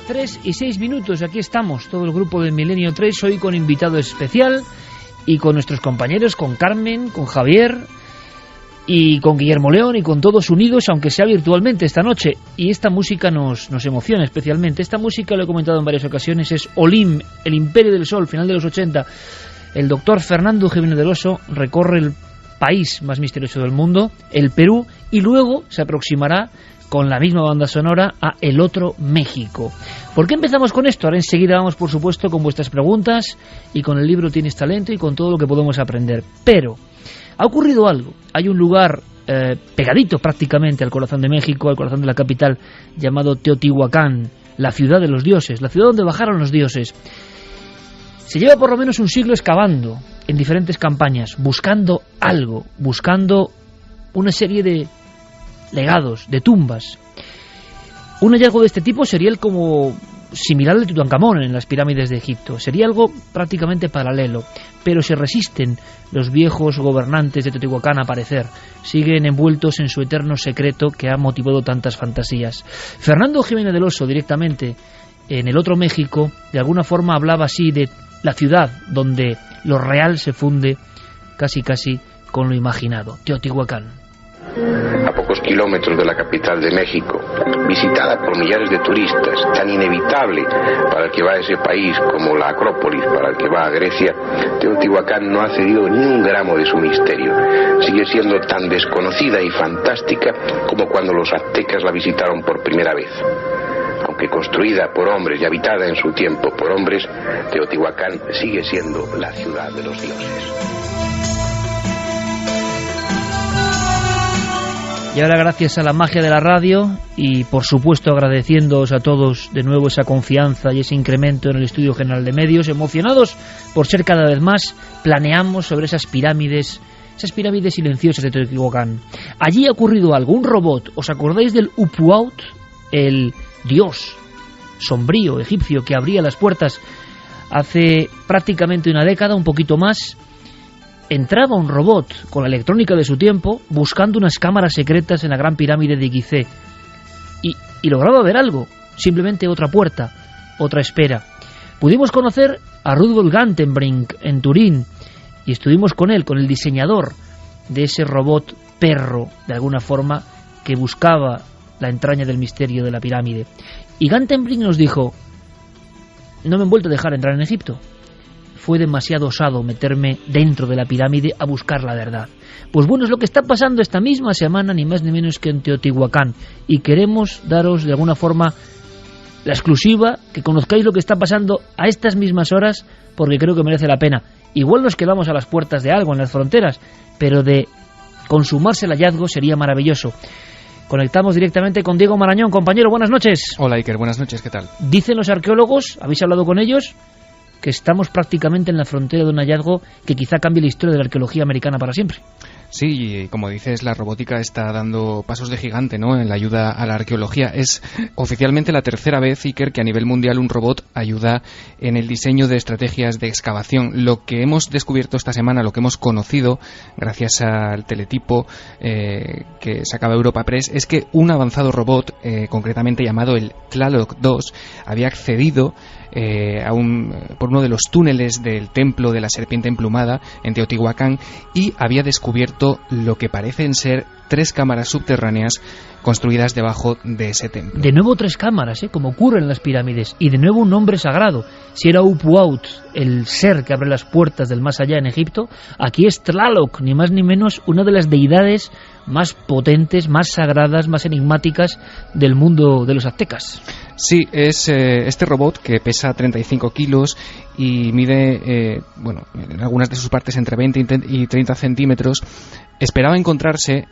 3:06. Aquí estamos, todo el grupo del Milenio 3, hoy con invitado especial y con nuestros compañeros, con Carmen, con Javier y con Guillermo León y con todos unidos, aunque sea virtualmente esta noche. Y esta música nos emociona especialmente. Esta música, lo he comentado en varias ocasiones, es Olim, el Imperio del Sol, final de los 80. El doctor Fernando Jiménez del Oso recorre el país más misterioso del mundo, el Perú, y luego se aproximará con la misma banda sonora a el otro México. ¿Por qué empezamos con esto? Ahora enseguida vamos, por supuesto, con vuestras preguntas y con el libro Tienes Talento y con todo lo que podemos aprender. Pero ha ocurrido algo. Hay un lugar pegadito prácticamente al corazón de México, al corazón de la capital, llamado Teotihuacán, la ciudad de los dioses, la ciudad donde bajaron los dioses. Se lleva por lo menos un siglo excavando en diferentes campañas, buscando algo, buscando una serie de legados, de tumbas. Un hallazgo de este tipo sería el como similar al de Tutankamón en las pirámides de Egipto. Sería algo prácticamente paralelo, pero se resisten los viejos gobernantes de Teotihuacán a aparecer. Siguen envueltos en su eterno secreto que ha motivado tantas fantasías. Fernando Jiménez del Oso, directamente en el otro México, de alguna forma hablaba así de la ciudad donde lo real se funde casi con lo imaginado, Teotihuacán. A pocos kilómetros de la capital de México, visitada por millares de turistas, tan inevitable para el que va a ese país como la Acrópolis para el que va a Grecia, Teotihuacán no ha cedido ni un gramo de su misterio. Sigue siendo tan desconocida y fantástica como cuando los aztecas la visitaron por primera vez. Aunque construida por hombres y habitada en su tiempo por hombres, Teotihuacán sigue siendo la ciudad de los dioses. Y ahora, gracias a la magia de la radio y por supuesto agradeciéndoos a todos de nuevo esa confianza y ese incremento en el Estudio General de Medios, emocionados por ser cada vez más, planeamos sobre esas pirámides silenciosas de Teotihuacán. Allí ha ocurrido algo, un robot. ¿Os acordáis del Upuaut, el dios sombrío egipcio que abría las puertas hace prácticamente una década, un poquito más? Entraba un robot con la electrónica de su tiempo buscando unas cámaras secretas en la gran pirámide de Gizeh y lograba ver algo, simplemente otra puerta, otra espera. Pudimos conocer a Rudolf Gantenbrink en Turín y estuvimos con él, con el diseñador de ese robot perro, de alguna forma, que buscaba la entraña del misterio de la pirámide. Y Gantenbrink nos dijo: no me han vuelto a dejar entrar en Egipto. Fue demasiado osado meterme dentro de la pirámide a buscar la verdad. Pues bueno, es lo que está pasando esta misma semana, ni más ni menos que en Teotihuacán. Y queremos daros de alguna forma la exclusiva, que conozcáis lo que está pasando a estas mismas horas, porque creo que merece la pena. Igual nos quedamos a las puertas de algo en las fronteras, pero de consumarse el hallazgo sería maravilloso. Conectamos directamente con Diego Marañón. Compañero, buenas noches. Hola Iker, buenas noches, ¿qué tal? Dicen los arqueólogos, ¿habéis hablado con ellos?, que estamos prácticamente en la frontera de un hallazgo que quizá cambie la historia de la arqueología americana para siempre. Sí, y como dices, la robótica está dando pasos de gigante, ¿no?, en la ayuda a la arqueología. Es oficialmente la tercera vez, Iker, que a nivel mundial un robot ayuda en el diseño de estrategias de excavación. Lo que hemos descubierto esta semana, lo que hemos conocido gracias al teletipo que sacaba Europa Press, es que un avanzado robot, concretamente llamado el Tlaloc 2, había accedido por uno de los túneles del templo de la serpiente emplumada en Teotihuacán y había descubierto lo que parecen ser 3 cámaras subterráneas construidas debajo de ese templo. De nuevo 3 cámaras, como ocurre en las pirámides, y de nuevo un nombre sagrado. Si era Upuaut, el ser que abre las puertas del más allá en Egipto, aquí es Tlaloc, ni más ni menos una de las deidades más potentes, más sagradas, más enigmáticas del mundo de los aztecas. Sí, es este robot que pesa 35 kilos y mide, en algunas de sus partes entre 20 y 30 centímetros. Esperaba encontrarse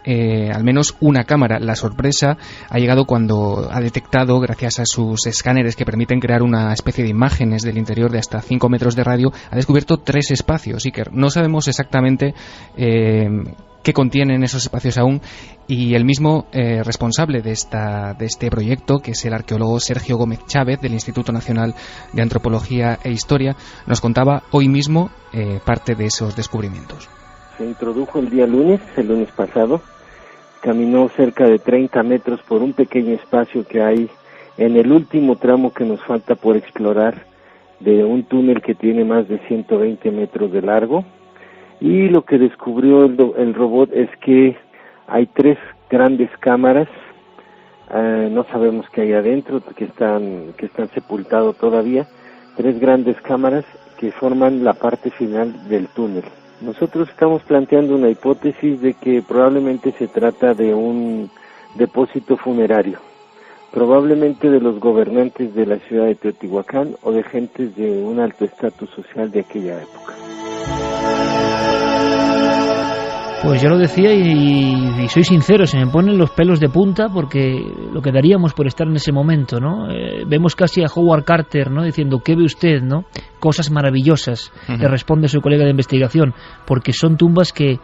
al menos una cámara. La sorpresa ha llegado cuando ha detectado, gracias a sus escáneres que permiten crear una especie de imágenes del interior de hasta 5 metros de radio, ha descubierto 3 espacios. Iker, no sabemos exactamente qué contienen esos espacios aún, y el mismo responsable de este proyecto, que es el arqueólogo Sergio Gómez Chávez del Instituto Nacional de Antropología e Historia, nos contaba hoy mismo parte de esos descubrimientos. Se introdujo el lunes pasado, caminó cerca de 30 metros por un pequeño espacio que hay en el último tramo que nos falta por explorar, de un túnel que tiene más de 120 metros de largo, y lo que descubrió el robot es que hay 3 grandes cámaras, no sabemos qué hay adentro, que están sepultados todavía, 3 grandes cámaras que forman la parte final del túnel. Nosotros estamos planteando una hipótesis de que probablemente se trata de un depósito funerario, probablemente de los gobernantes de la ciudad de Teotihuacán o de gentes de un alto estatus social de aquella época. Pues yo lo decía y soy sincero, se me ponen los pelos de punta porque lo que daríamos por estar en ese momento, ¿no? Vemos casi a Howard Carter, ¿no? Diciendo, ¿qué ve usted, no? Cosas maravillosas, le responde su colega de investigación, porque son tumbas que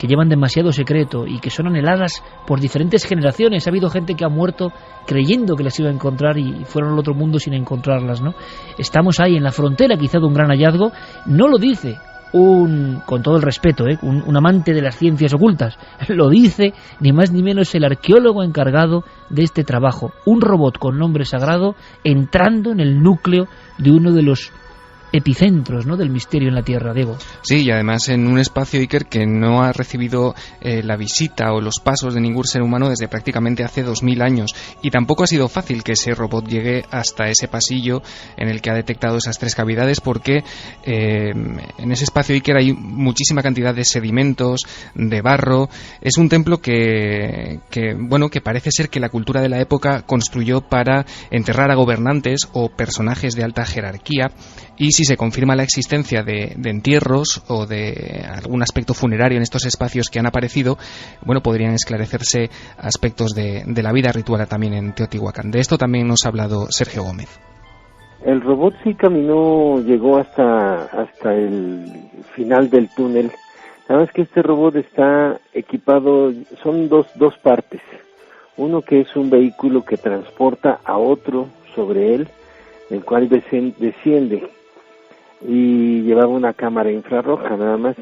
llevan demasiado secreto y que son anheladas por diferentes generaciones. Ha habido gente que ha muerto creyendo que las iba a encontrar y fueron al otro mundo sin encontrarlas, ¿no? Estamos ahí en la frontera quizá de un gran hallazgo. No lo dice con todo el respeto, un amante de las ciencias ocultas, lo dice ni más ni menos el arqueólogo encargado de este trabajo, un robot con nombre sagrado entrando en el núcleo de uno de los epicentros, ¿no?, del misterio en la Tierra, Diego. Sí, y además en un espacio, Iker, que no ha recibido la visita o los pasos de ningún ser humano desde prácticamente hace 2000 años, y tampoco ha sido fácil que ese robot llegue hasta ese pasillo en el que ha detectado esas 3 cavidades, porque en ese espacio, Iker, hay muchísima cantidad de sedimentos, de barro. Es un templo que parece ser que la cultura de la época construyó para enterrar a gobernantes o personajes de alta jerarquía, y si se confirma la existencia de entierros o de algún aspecto funerario en estos espacios que han aparecido, bueno, podrían esclarecerse aspectos de la vida ritual también en Teotihuacán. De esto también nos ha hablado Sergio Gómez. El robot sí caminó, llegó hasta el final del túnel. Nada más que este robot está equipado, son dos partes. Uno que es un vehículo que transporta a otro sobre él, el cual desciende, y llevaba una cámara infrarroja nada más.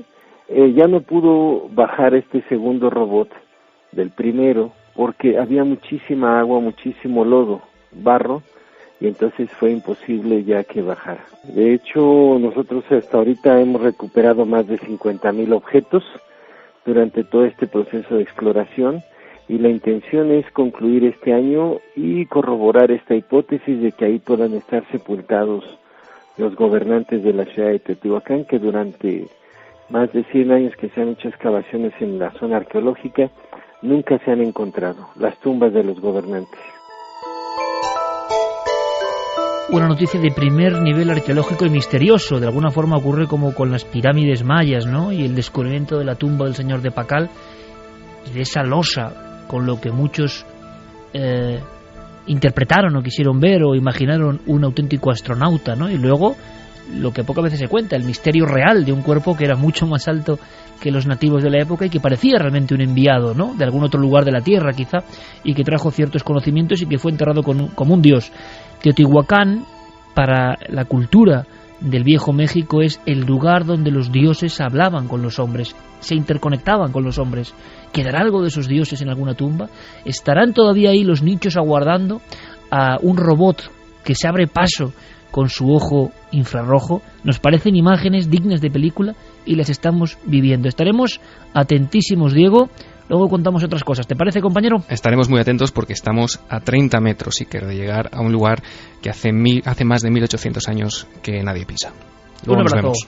Ya no pudo bajar este segundo robot del primero porque había muchísima agua, muchísimo lodo, barro, y entonces fue imposible ya que bajara. De hecho, nosotros hasta ahorita hemos recuperado más de 50,000 objetos durante todo este proceso de exploración, y la intención es concluir este año y corroborar esta hipótesis de que ahí puedan estar sepultados los gobernantes de la ciudad de Teotihuacán, que durante más de 100 años que se han hecho excavaciones en la zona arqueológica, nunca se han encontrado las tumbas de los gobernantes. Una noticia de primer nivel arqueológico y misterioso. De alguna forma ocurre como con las pirámides mayas, ¿no?, y el descubrimiento de la tumba del señor de Pacal, y de esa losa con lo que muchos interpretaron o quisieron ver o imaginaron un auténtico astronauta, ¿no? Y luego lo que pocas veces se cuenta, el misterio real de un cuerpo que era mucho más alto que los nativos de la época y que parecía realmente un enviado, ¿no?, de algún otro lugar de la Tierra quizá, y que trajo ciertos conocimientos y que fue enterrado como un dios. Teotihuacán, para la cultura del Viejo México, es el lugar donde los dioses hablaban con los hombres, se interconectaban con los hombres. ¿Quedará algo de esos dioses en alguna tumba? ¿Estarán todavía ahí los nichos aguardando a un robot que se abre paso con su ojo infrarrojo? Nos parecen imágenes dignas de película y las estamos viviendo. Estaremos atentísimos, Diego. Luego contamos otras cosas. ¿Te parece, compañero? Estaremos muy atentos porque estamos a 30 metros, Iker, de llegar a un lugar que hace más de 1800 años que nadie pisa. Luego un abrazo. Nos vemos.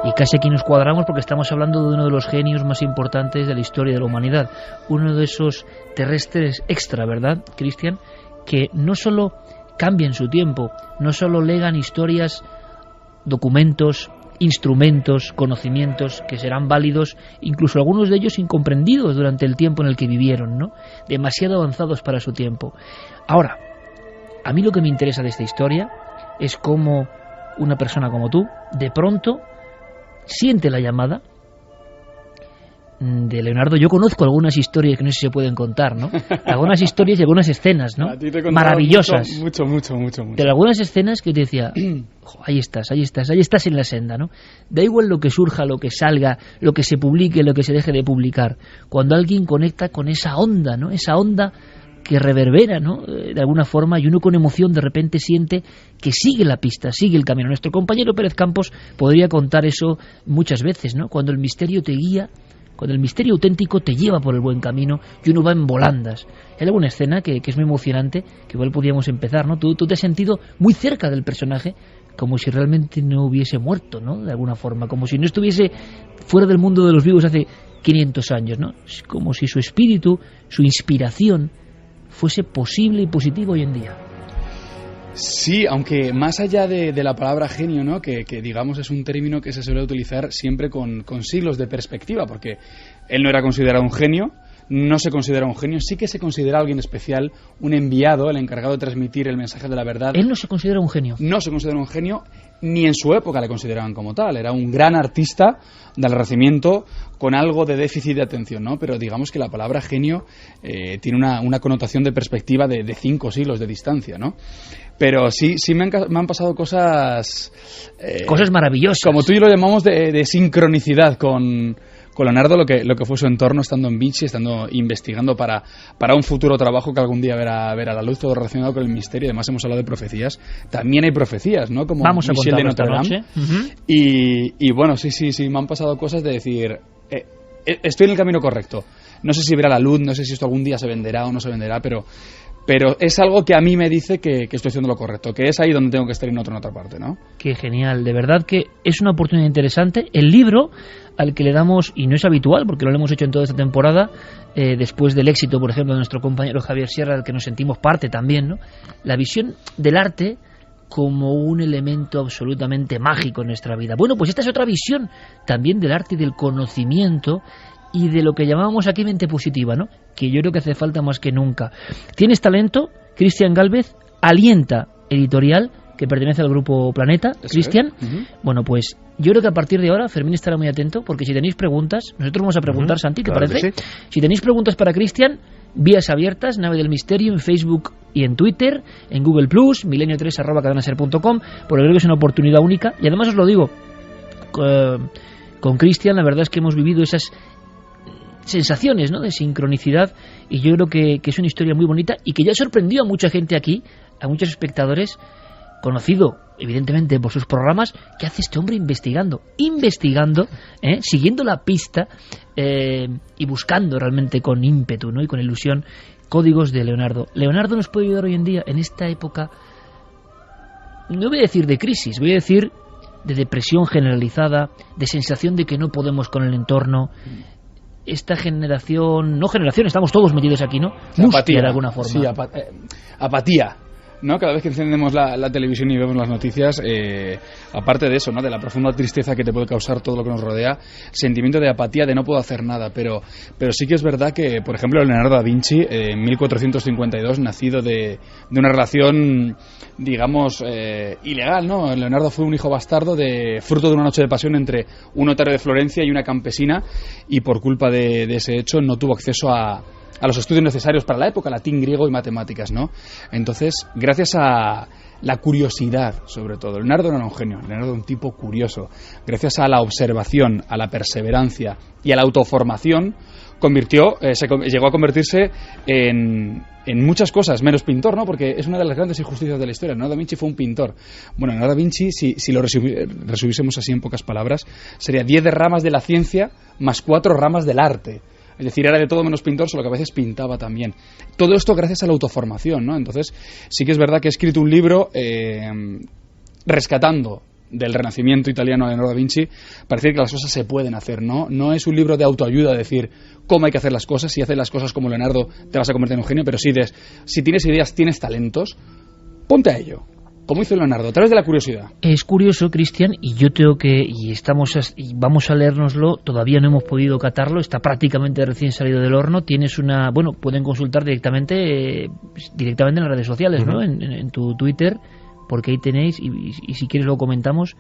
Y casi aquí nos cuadramos porque estamos hablando de uno de los genios más importantes de la historia de la humanidad. Uno de esos terrestres extra, ¿verdad, Cristian? Que no solo cambian su tiempo, no solo legan historias, documentos, instrumentos, conocimientos que serán válidos, incluso algunos de ellos incomprendidos durante el tiempo en el que vivieron, ¿no? Demasiado avanzados para su tiempo. Ahora, a mí lo que me interesa de esta historia es cómo una persona como tú, de pronto, siente la llamada de Leonardo. Yo conozco algunas historias que no sé si se pueden contar, ¿no? Algunas historias y algunas escenas, ¿no? Maravillosas. Mucho. De algunas escenas que te decía, ahí estás en la senda, ¿no? Da igual lo que surja, lo que salga, lo que se publique, lo que se deje de publicar. Cuando alguien conecta con esa onda, ¿no? Esa onda que reverbera, ¿no? De alguna forma, y uno con emoción de repente siente que sigue la pista, sigue el camino. Nuestro compañero Pérez Campos podría contar eso muchas veces, ¿no? Cuando el misterio te guía, cuando el misterio auténtico te lleva por el buen camino y uno va en volandas. Hay alguna escena que es muy emocionante, que igual podríamos empezar, ¿no? Tú te has sentido muy cerca del personaje, como si realmente no hubiese muerto, ¿no? De alguna forma, como si no estuviese fuera del mundo de los vivos hace 500 años, ¿no? Como si su espíritu, su inspiración, fuese posible y positivo hoy en día. Sí, aunque más allá de la palabra genio, ¿no? Que digamos es un término que se suele utilizar siempre con siglos de perspectiva, porque él no era considerado un genio, no se considera un genio, sí que se considera alguien especial, un enviado, el encargado de transmitir el mensaje de la verdad. Él no se considera un genio. No se considera un genio, ni en su época le consideraban como tal. Era un gran artista del Renacimiento con algo de déficit de atención, ¿no? Pero digamos que la palabra genio tiene una connotación de perspectiva de 5 siglos de distancia, ¿no? Pero sí me han pasado cosas... cosas maravillosas. Como tú y yo lo llamamos de sincronicidad con Leonardo, lo que fue su entorno estando en Vinci, estando investigando para un futuro trabajo que algún día verá la luz, todo relacionado con el misterio. Además hemos hablado de profecías. También hay profecías, ¿no? Como Vamos a Michel de Notre esta Dame. noche. Uh-huh. Y bueno, sí, me han pasado cosas de decir, estoy en el camino correcto. No sé si verá la luz, no sé si esto algún día se venderá o no se venderá, pero es algo que a mí me dice que estoy haciendo lo correcto, que es ahí donde tengo que estar y no en otra parte, ¿no? Qué genial, de verdad que es una oportunidad interesante. El libro al que le damos, y no es habitual porque lo hemos hecho en toda esta temporada, después del éxito, por ejemplo, de nuestro compañero Javier Sierra, del que nos sentimos parte también, ¿no? La visión del arte como un elemento absolutamente mágico en nuestra vida. Bueno, pues esta es otra visión también del arte y del conocimiento y de lo que llamábamos aquí mente positiva, ¿no? Que yo creo que hace falta más que nunca. ¿Tienes talento? Cristian Gálvez, Alienta Editorial, que pertenece al grupo Planeta. Cristian, Bueno, pues yo creo que a partir de ahora Fermín estará muy atento, porque si tenéis preguntas, nosotros vamos a preguntar, Santi, ¿te parece? Sí. Si tenéis preguntas para Cristian, vías abiertas, Nave del Misterio, en Facebook y en Twitter, en Google+, milenio3@cadanaser.com, porque creo que es una oportunidad única. Y además os lo digo, con Cristian la verdad es que hemos vivido esas sensaciones, ¿no?, de sincronicidad, y yo creo que es una historia muy bonita y que ya sorprendió a mucha gente aquí, a muchos espectadores, conocido evidentemente por sus programas. ¿Qué hace este hombre investigando, siguiendo la pista y buscando realmente con ímpetu, ¿no?, y con ilusión códigos de Leonardo? Leonardo nos puede ayudar hoy en día, en esta época, no voy a decir de crisis, voy a decir de depresión generalizada, de sensación de que no podemos con el entorno. Esta generación, estamos todos metidos aquí, ¿no? Apatía, de alguna forma. Sí, apatía, ¿no? Cada vez que encendemos la televisión y vemos las noticias, aparte de eso, ¿no?, de la profunda tristeza que te puede causar todo lo que nos rodea, sentimiento de apatía, de no puedo hacer nada, pero sí que es verdad que, por ejemplo, Leonardo da Vinci, en 1452, nacido de una relación, digamos, ilegal, ¿no? Leonardo fue un hijo bastardo, fruto de una noche de pasión entre un notario de Florencia y una campesina, y por culpa de ese hecho no tuvo acceso a los estudios necesarios para la época, latín, griego y matemáticas, ¿no? Entonces, gracias a la curiosidad, sobre todo, Leonardo no era un genio, Leonardo era un tipo curioso. Gracias a la observación, a la perseverancia y a la autoformación, llegó a convertirse en muchas cosas, menos pintor, ¿no? Porque es una de las grandes injusticias de la historia. Leonardo da Vinci fue un pintor. Bueno, Leonardo da Vinci, si lo resumiésemos así en pocas palabras, sería 10 ramas de la ciencia más 4 ramas del arte. Es decir, era de todo menos pintor, solo que a veces pintaba también. Todo esto gracias a la autoformación, ¿no? Entonces, sí que es verdad que he escrito un libro rescatando del Renacimiento italiano a Leonardo da Vinci, para decir que las cosas se pueden hacer, ¿no? No es un libro de autoayuda, decir cómo hay que hacer las cosas. Si haces las cosas como Leonardo te vas a convertir en un genio, pero si tienes ideas, tienes talentos, ponte a ello. Como hizo Leonardo, a través de la curiosidad. Es curioso, Cristian, y yo tengo que, y vamos a leérnoslo, todavía no hemos podido catarlo, está prácticamente recién salido del horno. Tienes pueden consultar directamente en las redes sociales, ¿no? En tu Twitter, porque ahí tenéis, y si quieres lo comentamos,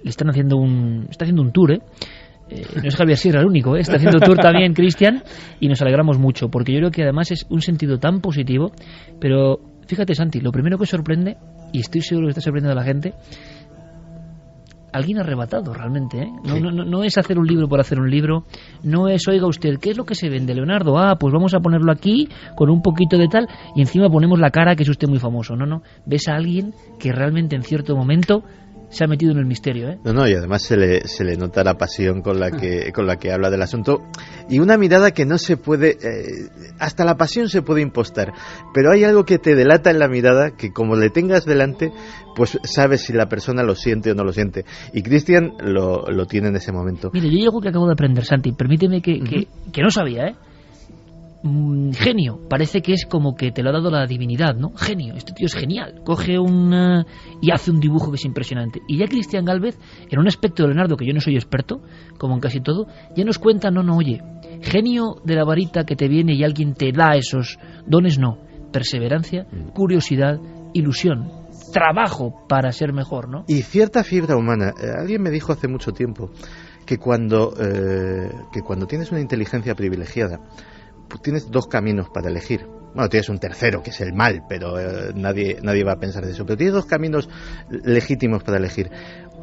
está haciendo un tour, no es Javier Sierra el único, está haciendo tour también Cristian, y nos alegramos mucho, porque yo creo que además es un sentido tan positivo. Pero fíjate, Santi, lo primero que sorprende, y estoy seguro que está sorprendiendo a la gente, alguien arrebatado realmente, ¿eh? No es hacer un libro por hacer un libro, no es, oiga usted, ¿qué es lo que se vende, Leonardo? Pues vamos a ponerlo aquí con un poquito de tal y encima ponemos la cara que es usted muy famoso. No, ves a alguien que realmente en cierto momento se ha metido en el misterio, ¿eh? No, y además se le nota la pasión con la que habla del asunto y una mirada que no se puede, hasta la pasión se puede impostar, pero hay algo que te delata en la mirada que como le tengas delante, pues sabes si la persona lo siente o no lo siente. Y Cristian lo tiene en ese momento. Mire, yo hay algo que acabo de aprender, Santi, permíteme que no sabía, ¿eh? Genio, parece que es como que te lo ha dado la divinidad, ¿no? Genio, este tío es genial, coge y hace un dibujo que es impresionante. Y ya Cristian Gálvez, en un aspecto de Leonardo que yo no soy experto, como en casi todo, ya nos cuenta, oye, genio de la varita que te viene y alguien te da esos dones, no, perseverancia, curiosidad, ilusión, trabajo para ser mejor, ¿no? Y cierta fibra humana. Alguien me dijo hace mucho tiempo que cuando tienes una inteligencia privilegiada, pues tienes dos caminos para elegir. Bueno, tienes un tercero, que es el mal, pero nadie va a pensar de eso. Pero tienes dos caminos legítimos para elegir.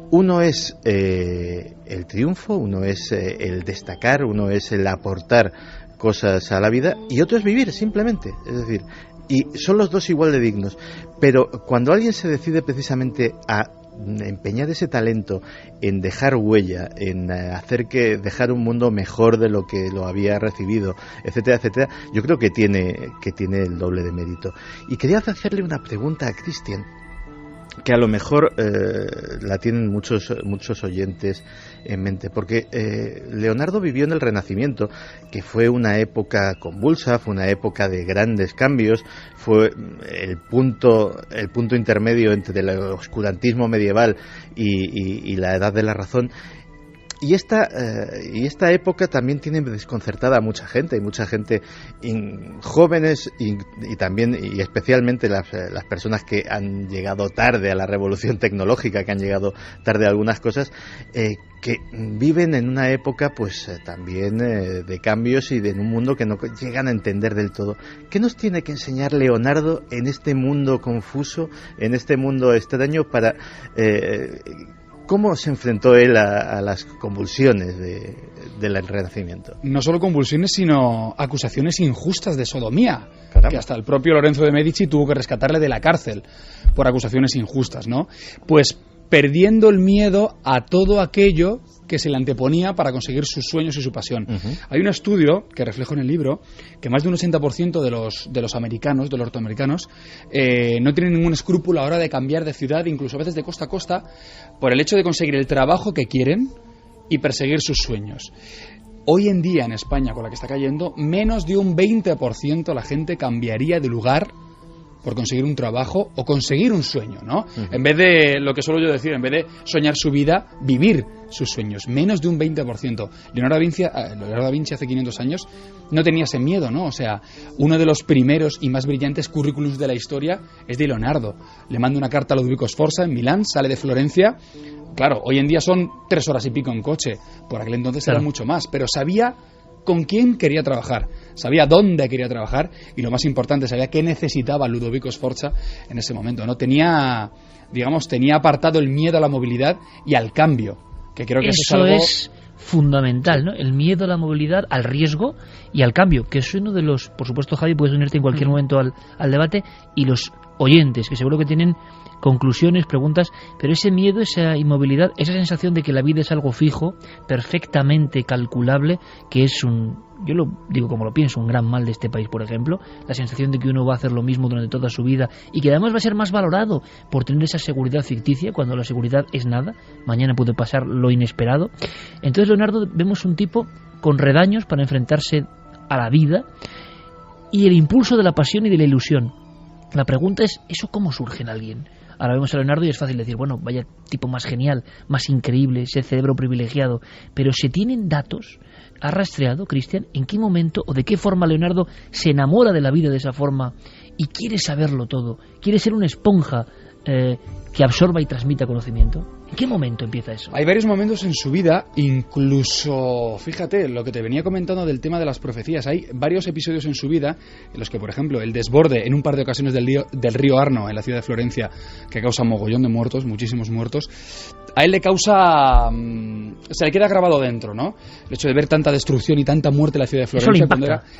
Uno es el triunfo, uno es el destacar, uno es el aportar cosas a la vida, y otro es vivir, simplemente. Es decir, y son los dos igual de dignos. Pero cuando alguien se decide precisamente a empeñar ese talento en dejar huella, en dejar un mundo mejor de lo que lo había recibido, etcétera, etcétera, yo creo que tiene el doble de mérito. Y quería hacerle una pregunta a Cristian, que a lo mejor la tienen muchos oyentes en mente, porque Leonardo vivió en el Renacimiento, que fue una época convulsa, fue una época de grandes cambios, fue el punto intermedio entre el oscurantismo medieval y la Edad de la Razón. Y esta época también tiene desconcertada a mucha gente, jóvenes y también y especialmente las personas que han llegado tarde a la revolución tecnológica, que han llegado tarde a algunas cosas, que viven en una época pues también de cambios y de un mundo que no llegan a entender del todo. ¿Qué nos tiene que enseñar Leonardo en este mundo confuso, en este mundo extraño para ¿cómo se enfrentó él a las convulsiones del Renacimiento? No solo convulsiones, sino acusaciones injustas de sodomía. Caramba. Que hasta el propio Lorenzo de Medici tuvo que rescatarle de la cárcel por acusaciones injustas, ¿no? Pues perdiendo el miedo a todo aquello que se le anteponía para conseguir sus sueños y su pasión. Uh-huh. Hay un estudio que reflejo en el libro que más de un 80% de los americanos, de los norteamericanos, no tienen ningún escrúpulo a la hora de cambiar de ciudad, incluso a veces de costa a costa, por el hecho de conseguir el trabajo que quieren y perseguir sus sueños. Hoy en día en España, con la que está cayendo, menos de un 20% la gente cambiaría de lugar por conseguir un trabajo o conseguir un sueño, ¿no? Uh-huh. En vez de, lo que suelo yo decir, en vez de soñar su vida, vivir sus sueños. Menos de un 20%. Leonardo da Vinci hace 500 años no tenía ese miedo, ¿no? O sea, uno de los primeros y más brillantes currículums de la historia es de Leonardo. Le manda una carta a Ludovico Sforza en Milán, sale de Florencia. Claro, hoy en día son 3 horas y pico en coche. Por aquel entonces era mucho más. Pero sabía con quién quería trabajar, sabía dónde quería trabajar y lo más importante, sabía qué necesitaba Ludovico Sforza en ese momento, ¿no? Tenía apartado el miedo a la movilidad y al cambio, que creo que eso es algo... es fundamental, ¿no? El miedo a la movilidad, al riesgo y al cambio, que es uno de los, por supuesto, Javi, puedes unirte en cualquier momento al debate, y los oyentes, que seguro que tienen conclusiones, preguntas, pero ese miedo, esa inmovilidad, esa sensación de que la vida es algo fijo, perfectamente calculable, que es yo lo digo como lo pienso, un gran mal de este país, por ejemplo, la sensación de que uno va a hacer lo mismo durante toda su vida y que además va a ser más valorado por tener esa seguridad ficticia, cuando la seguridad es nada, mañana puede pasar lo inesperado. Entonces, Leonardo, vemos un tipo con redaños para enfrentarse a la vida y el impulso de la pasión y de la ilusión. La pregunta es, ¿eso cómo surge en alguien? Ahora vemos a Leonardo y es fácil decir, bueno, vaya tipo más genial, más increíble, ese cerebro privilegiado. Pero ¿se tienen datos? ¿Ha rastreado, Cristian, en qué momento o de qué forma Leonardo se enamora de la vida de esa forma y quiere saberlo todo? ¿Quiere ser una esponja que absorba y transmita conocimiento? ¿En qué momento empieza eso? Hay varios momentos en su vida, incluso, fíjate, lo que te venía comentando del tema de las profecías. Hay varios episodios en su vida en los que, por ejemplo, el desborde en un par de ocasiones del río Arno, en la ciudad de Florencia, que causa mogollón de muertos, muchísimos muertos, a él le causa... se le queda grabado dentro, ¿no? El hecho de ver tanta destrucción y tanta muerte en la ciudad de Florencia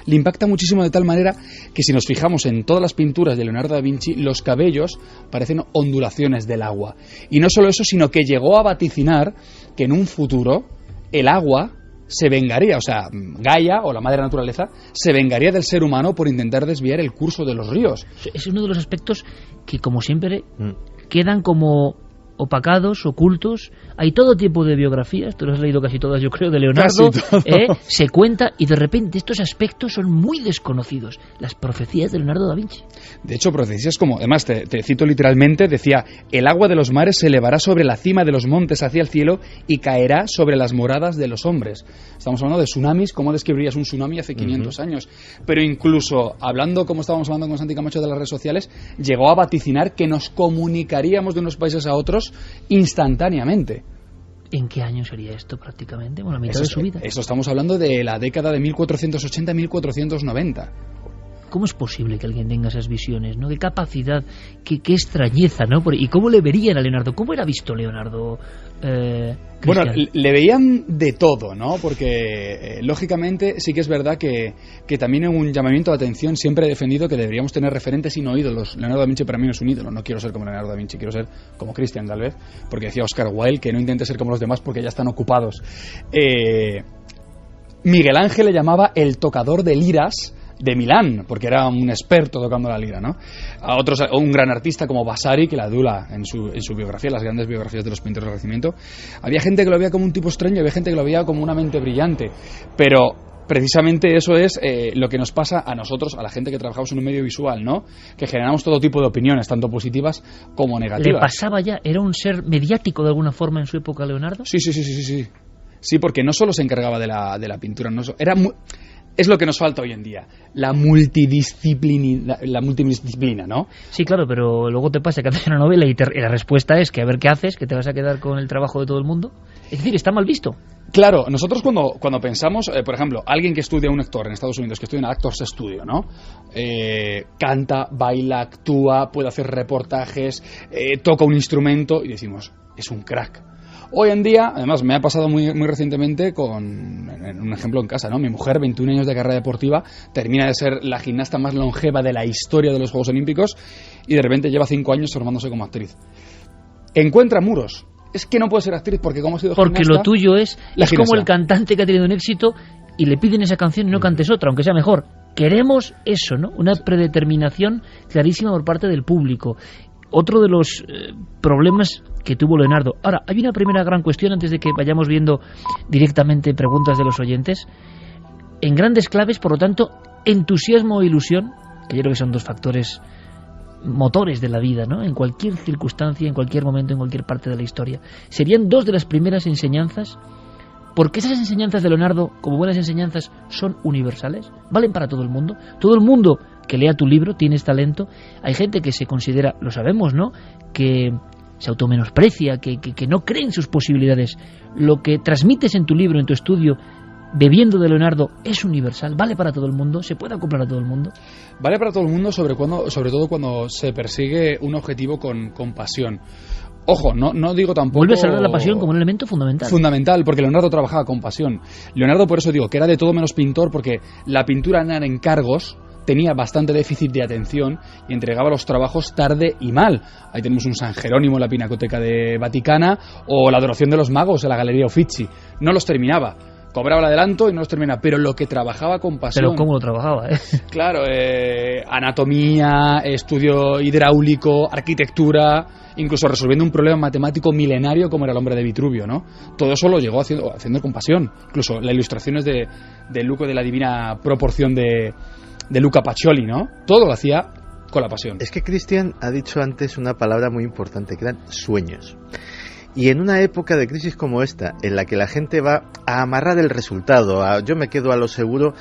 le impacta muchísimo, de tal manera que si nos fijamos en todas las pinturas de Leonardo da Vinci, los cabellos parecen ondulaciones del agua. Y no solo eso, sino que llegó a vaticinar que en un futuro el agua se vengaría, o sea, Gaia, o la madre naturaleza, se vengaría del ser humano por intentar desviar el curso de los ríos. Es uno de los aspectos que, como siempre, quedan como opacados, ocultos. Hay todo tipo de biografías, tú lo has leído casi todas, yo creo, de Leonardo, se cuenta, y de repente estos aspectos son muy desconocidos. Las profecías de Leonardo da Vinci. De hecho, profecías como, además te cito literalmente, decía: el agua de los mares se elevará sobre la cima de los montes hacia el cielo y caerá sobre las moradas de los hombres. Estamos hablando de tsunamis. ¿Cómo describirías un tsunami hace 500 años? Pero incluso, hablando como estábamos hablando con Santi Camacho de las redes sociales, llegó a vaticinar que nos comunicaríamos de unos países a otros instantáneamente. ¿En qué año sería esto prácticamente? Bueno, a mitad de su vida. Eso estamos hablando de la década de 1480-1490. ¿Cómo es posible que alguien tenga esas visiones, ¿no? Qué capacidad, qué extrañeza, ¿no? ¿Y cómo le verían a Leonardo? ¿Cómo era visto Leonardo? Bueno, le veían de todo, ¿no? Porque lógicamente sí que es verdad que también en un llamamiento de atención siempre he defendido que deberíamos tener referentes y no ídolos. Leonardo da Vinci para mí no es un ídolo. No quiero ser como Leonardo da Vinci, quiero ser como Christian Galvez, porque decía Oscar Wilde que no intente ser como los demás porque ya están ocupados. Miguel Ángel le llamaba el tocador de liras de Milán, porque era un experto tocando la lira, ¿no? A otros, un gran artista como Vasari, que la adula en su biografía, las grandes biografías de los pintores del Renacimiento. Había gente que lo veía como un tipo extraño, había gente que lo veía como una mente brillante, pero precisamente eso es lo que nos pasa a nosotros, a la gente que trabajamos en un medio visual, ¿no? Que generamos todo tipo de opiniones, tanto positivas como negativas. ¿Le pasaba ya? ¿Era un ser mediático de alguna forma en su época, Leonardo? Sí. Sí, porque no solo se encargaba de la pintura, no era es lo que nos falta hoy en día, la multidisciplina, ¿no? Sí, claro, pero luego te pasa que haces una novela y la respuesta es que a ver qué haces, que te vas a quedar con el trabajo de todo el mundo. Es decir, está mal visto. Claro, nosotros cuando pensamos, por ejemplo, alguien que estudia un actor en Estados Unidos, que estudia en Actors Studio, ¿no? Canta, baila, actúa, puede hacer reportajes, toca un instrumento y decimos, es un crack. Hoy en día, además me ha pasado muy recientemente en un ejemplo en casa, ¿no? Mi mujer, 21 años de carrera deportiva, termina de ser la gimnasta más longeva de la historia de los Juegos Olímpicos y de repente lleva 5 años formándose como actriz. Encuentra muros. Es que no puede ser actriz porque como ha sido porque gimnasta, lo tuyo es como el cantante que ha tenido un éxito y le piden esa canción y no cantes otra, aunque sea mejor. Queremos eso, ¿no? Una predeterminación clarísima por parte del público. Otro de los problemas que tuvo Leonardo. Ahora, hay una primera gran cuestión antes de que vayamos viendo directamente preguntas de los oyentes. En grandes claves, por lo tanto, entusiasmo o ilusión, que yo creo que son dos factores motores de la vida, ¿no? En cualquier circunstancia, en cualquier momento, en cualquier parte de la historia. Serían dos de las primeras enseñanzas, porque esas enseñanzas de Leonardo, como buenas enseñanzas, son universales, valen para todo el mundo. Todo el mundo que lea tu libro tienes talento. Hay gente que se considera, lo sabemos, ¿no?, que se automenosprecia, que no cree en sus posibilidades. Lo que transmites en tu libro, en tu estudio, bebiendo de Leonardo, es universal, vale para todo el mundo, se puede acoplar a todo el mundo. Vale para todo el mundo, sobre todo cuando se persigue un objetivo con pasión. Ojo, no digo tampoco... Vuelves a hablar de la pasión como un elemento fundamental. Fundamental, porque Leonardo trabajaba con pasión. Leonardo, por eso digo, que era de todo menos pintor, porque la pintura eran encargos, tenía bastante déficit de atención y entregaba los trabajos tarde y mal. Ahí tenemos un San Jerónimo en la Pinacoteca de Vaticana o la Adoración de los Magos en la Galería Uffizi. No los terminaba. Cobraba el adelanto y no los terminaba, pero lo que trabajaba con pasión... Pero ¿cómo lo trabajaba? Claro, anatomía, estudio hidráulico, arquitectura, incluso resolviendo un problema matemático milenario como era el hombre de Vitruvio, ¿no? Todo eso lo llegó haciendo con pasión. Incluso las ilustraciones de Luco de la Divina Proporción de Luca Pacioli, ¿no? Todo lo hacía con la pasión. Es que Cristian ha dicho antes una palabra muy importante, que eran sueños. Y en una época de crisis como esta, en la que la gente va a amarrar el resultado, yo me quedo a lo seguro,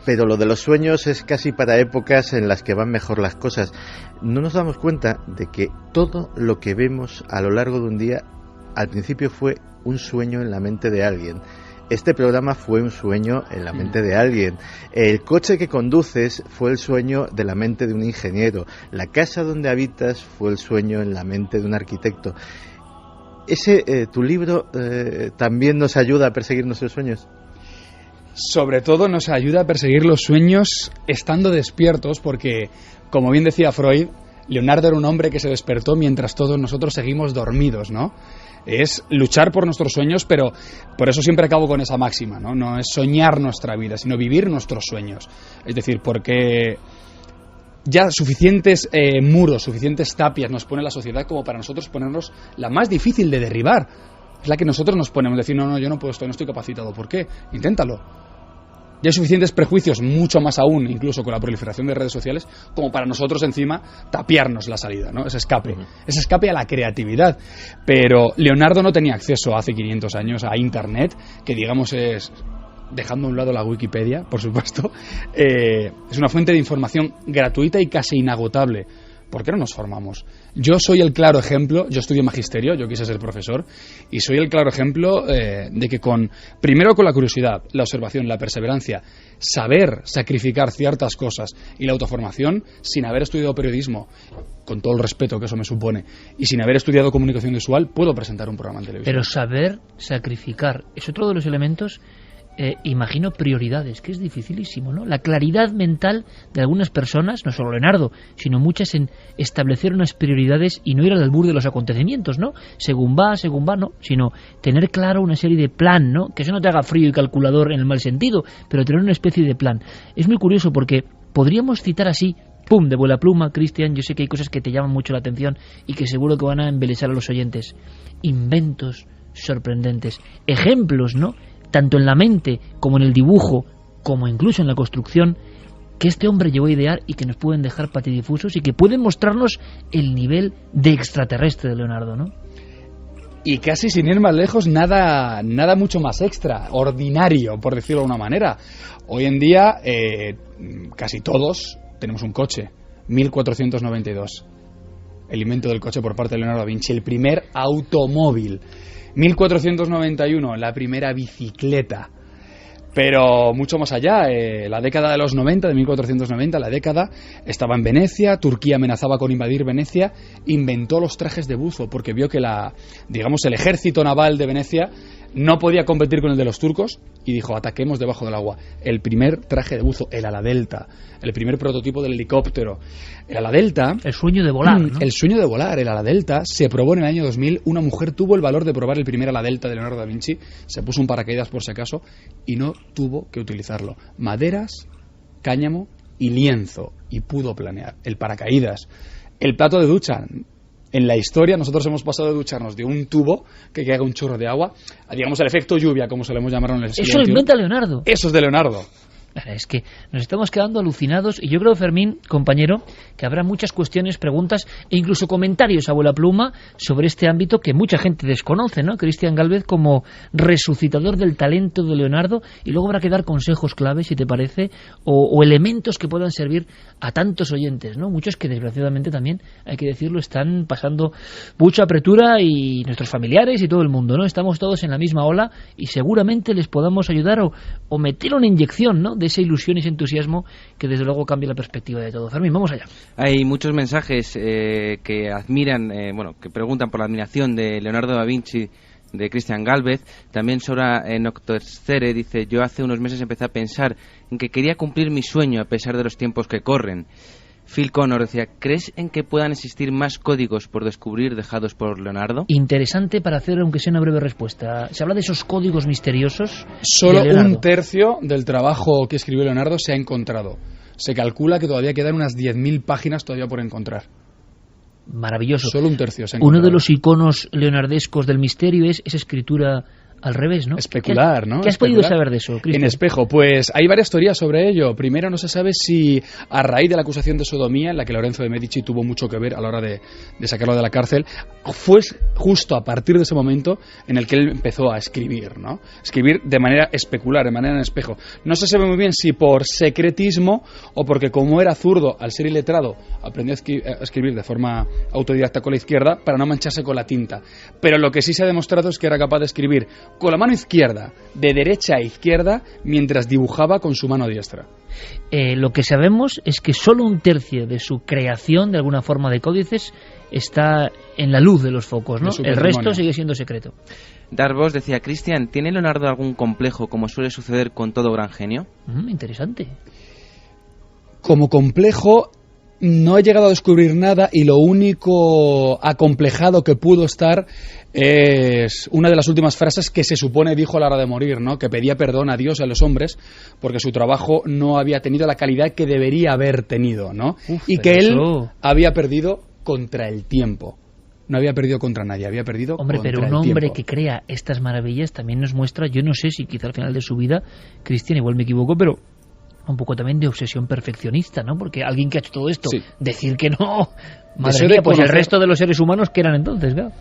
pero lo de los sueños es casi para épocas en las que van mejor las cosas. No nos damos cuenta de que todo lo que vemos a lo largo de un día, al principio fue un sueño en la mente de alguien. Este programa fue un sueño en la mente de alguien. El coche que conduces fue el sueño de la mente de un ingeniero. La casa donde habitas fue el sueño en la mente de un arquitecto. ¿Tu libro también nos ayuda a perseguir nuestros sueños? Sobre todo nos ayuda a perseguir los sueños estando despiertos, porque, como bien decía Freud, Leonardo era un hombre que se despertó mientras todos nosotros seguimos dormidos, ¿no? Es luchar por nuestros sueños, pero por eso siempre acabo con esa máxima, ¿no? No es soñar nuestra vida, sino vivir nuestros sueños. Es decir, porque ya suficientes muros, suficientes tapias nos pone la sociedad como para nosotros ponernos la más difícil de derribar. Es la que nosotros nos ponemos, decir, no, yo no puedo esto, no estoy capacitado. ¿Por qué? Inténtalo. Ya hay suficientes prejuicios, mucho más aún, incluso con la proliferación de redes sociales, como para nosotros encima tapiarnos la salida, ¿no? Ese escape a la creatividad. Pero Leonardo no tenía acceso hace 500 años a Internet, que digamos es, dejando a un lado la Wikipedia, por supuesto, es una fuente de información gratuita y casi inagotable. ¿Por qué no nos formamos? Yo soy el claro ejemplo, yo estudio magisterio, yo quise ser profesor, y soy el claro ejemplo de que primero con la curiosidad, la observación, la perseverancia, saber sacrificar ciertas cosas y la autoformación, sin haber estudiado periodismo, con todo el respeto que eso me supone, y sin haber estudiado comunicación visual, puedo presentar un programa en televisión. Pero saber sacrificar es otro de los elementos. Imagino prioridades, que es dificilísimo, ¿no? La claridad mental de algunas personas, no solo Leonardo, sino muchas, en establecer unas prioridades y no ir al albur de los acontecimientos, ¿no? Según va, no, sino tener claro una serie de plan, ¿no? Que eso no te haga frío y calculador en el mal sentido, pero tener una especie de plan. Es muy curioso porque podríamos citar así, pum, de vuela pluma, Cristian, yo sé que hay cosas que te llaman mucho la atención y que seguro que van a embelesar a los oyentes. Inventos sorprendentes, ejemplos, ¿no? Tanto en la mente como en el dibujo, como incluso en la construcción, que este hombre llegó a idear y que nos pueden dejar patidifusos y que pueden mostrarnos el nivel de extraterrestre de Leonardo, ¿no? Y casi sin ir más lejos, nada mucho más extraordinario, por decirlo de una manera. Hoy en día, casi todos tenemos un coche, 1492. El invento del coche por parte de Leonardo da Vinci, el primer automóvil. 1491, la primera bicicleta. Pero mucho más allá, la década de los 90, de 1490, la década, estaba en Venecia, Turquía amenazaba con invadir Venecia, inventó los trajes de buzo, porque vio que el ejército naval de Venecia no podía competir con el de los turcos, y dijo, ataquemos debajo del agua. El primer traje de buzo, el ala delta, el primer prototipo del helicóptero. El ala delta... El sueño de volar, ¿no? El sueño de volar, el ala delta, se probó en el año 2000, una mujer tuvo el valor de probar el primer ala delta de Leonardo da Vinci, se puso un paracaídas por si acaso, y no tuvo que utilizarlo. Maderas, cáñamo y lienzo, y pudo planear. El paracaídas, el plato de ducha. En la historia nosotros hemos pasado de ducharnos de un tubo que caiga un chorro de agua a, digamos, el efecto lluvia, como solemos llamarlo en el siglo XXI. Eso lo inventa Leonardo. Eso es de Leonardo. Es que nos estamos quedando alucinados y yo creo, Fermín, compañero, que habrá muchas cuestiones, preguntas e incluso comentarios a vuela pluma sobre este ámbito que mucha gente desconoce, ¿no? Cristian Gálvez como resucitador del talento de Leonardo, y luego habrá que dar consejos claves, si te parece, o elementos que puedan servir a tantos oyentes, ¿no? Muchos que desgraciadamente también, hay que decirlo, están pasando mucha apretura, y nuestros familiares y todo el mundo, ¿no? Estamos todos en la misma ola y seguramente les podamos ayudar o meter una inyección, ¿no? De esa ilusión y ese entusiasmo que desde luego cambia la perspectiva de todo. Fermín, vamos allá. Hay muchos mensajes que admiran, que preguntan por la admiración de Leonardo da Vinci, de Cristian Gálvez. También Sora Noctoscere dice: yo hace unos meses empecé a pensar en que quería cumplir mi sueño a pesar de los tiempos que corren. Phil Connor decía: ¿crees en que puedan existir más códigos por descubrir dejados por Leonardo? Interesante para hacer, aunque sea una breve respuesta. Se habla de esos códigos misteriosos. Solo un tercio del trabajo que escribió Leonardo se ha encontrado. Se calcula que todavía quedan unas 10.000 páginas todavía por encontrar. Maravilloso. Solo un tercio se ha encontrado. Uno de los iconos leonardescos del misterio es esa escritura al revés, ¿no? Especular, ¿no? ¿Qué has podido saber de eso, Cristian? En Espejo, pues hay varias teorías sobre ello. Primero, no se sabe si a raíz de la acusación de sodomía, en la que Lorenzo de Medici tuvo mucho que ver a la hora de sacarlo de la cárcel, fue justo a partir de ese momento en el que él empezó a escribir, ¿no? Escribir de manera especular, de manera en espejo. No se sabe muy bien si por secretismo o porque, como era zurdo, al ser iletrado, aprendió a escribir de forma autodidacta con la izquierda para no mancharse con la tinta. Pero lo que sí se ha demostrado es que era capaz de escribir con la mano izquierda, de derecha a izquierda, mientras dibujaba con su mano diestra. Lo que sabemos es que solo 1/3 de su creación, de alguna forma, de códices, está en la luz de los focos, ¿no? El resto sigue siendo secreto. Darvos decía, Cristian, ¿tiene Leonardo algún complejo, como suele suceder con todo gran genio? Interesante. Como complejo, no he llegado a descubrir nada, y lo único acomplejado que pudo estar es una de las últimas frases que se supone dijo a la hora de morir, ¿no? Que pedía perdón a Dios y a los hombres porque su trabajo no había tenido la calidad que debería haber tenido, ¿no? Y que él había perdido contra el tiempo. No había perdido contra nadie, había perdido contra el tiempo. Pero un hombre que crea estas maravillas también nos muestra, yo no sé si quizá al final de su vida, Cristian, igual me equivoco, pero un poco también de obsesión perfeccionista, ¿no? Porque alguien que ha hecho todo esto, decir que no, madre mía, pues el resto de los seres humanos que eran entonces, claro.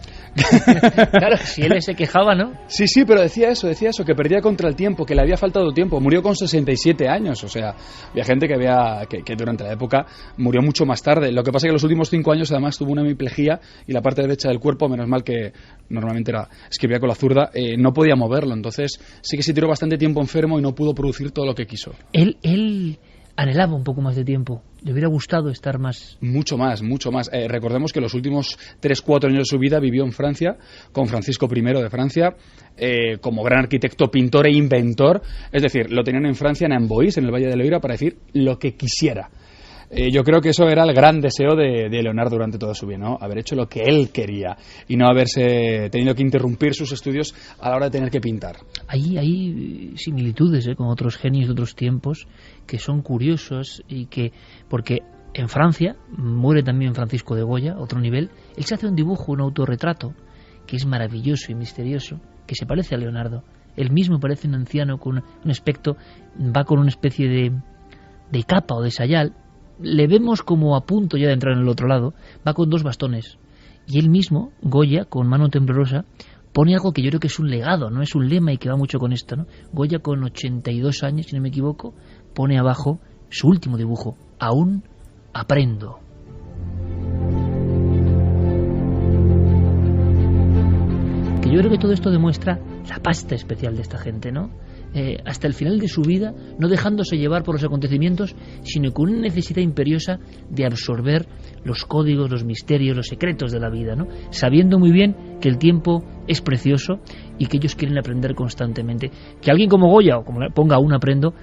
Claro, si él se quejaba, ¿no? Sí, pero decía eso, que perdía contra el tiempo, que le había faltado tiempo. Murió con 67 años, o sea, había gente que durante la época murió mucho más tarde. Lo que pasa es que los últimos 5 años además tuvo una hemiplegia y la parte derecha del cuerpo, menos mal que normalmente escribía con la zurda, no podía moverlo. Entonces sí que se tiró bastante tiempo enfermo y no pudo producir todo lo que quiso. Él anhelaba un poco más de tiempo. ¿Le hubiera gustado estar más? Mucho más. Recordemos que los últimos 3-4 años de su vida vivió en Francia, con Francisco I de Francia, como gran arquitecto, pintor e inventor. Es decir, lo tenían en Francia, en Amboise, en el Valle de Loira, para decir lo que quisiera. Yo creo que eso era el gran deseo de Leonardo durante toda su vida, ¿no? Haber hecho lo que él quería y no haberse tenido que interrumpir sus estudios a la hora de tener que pintar. Hay similitudes con otros genios de otros tiempos que son curiosos y porque en Francia muere también Francisco de Goya, otro nivel. Él se hace un dibujo, un autorretrato que es maravilloso y misterioso, que se parece a Leonardo. Él mismo parece un anciano con un aspecto, va con una especie de capa o de sayal. Le vemos como a punto ya de entrar en el otro lado, va con 2 bastones. Y él mismo, Goya, con mano temblorosa, pone algo que yo creo que es un legado, no es un lema y que va mucho con esto, ¿no? Goya, con 82 años, si no me equivoco, pone abajo su último dibujo, aún aprendo. Que yo creo que todo esto demuestra la pasta especial de esta gente, ¿no? Hasta el final de su vida, no dejándose llevar por los acontecimientos, sino con una necesidad imperiosa de absorber los códigos, los misterios, los secretos de la vida, ¿no? Sabiendo muy bien que el tiempo es precioso y que ellos quieren aprender constantemente. Que alguien como Goya, o como ponga aún aprendo,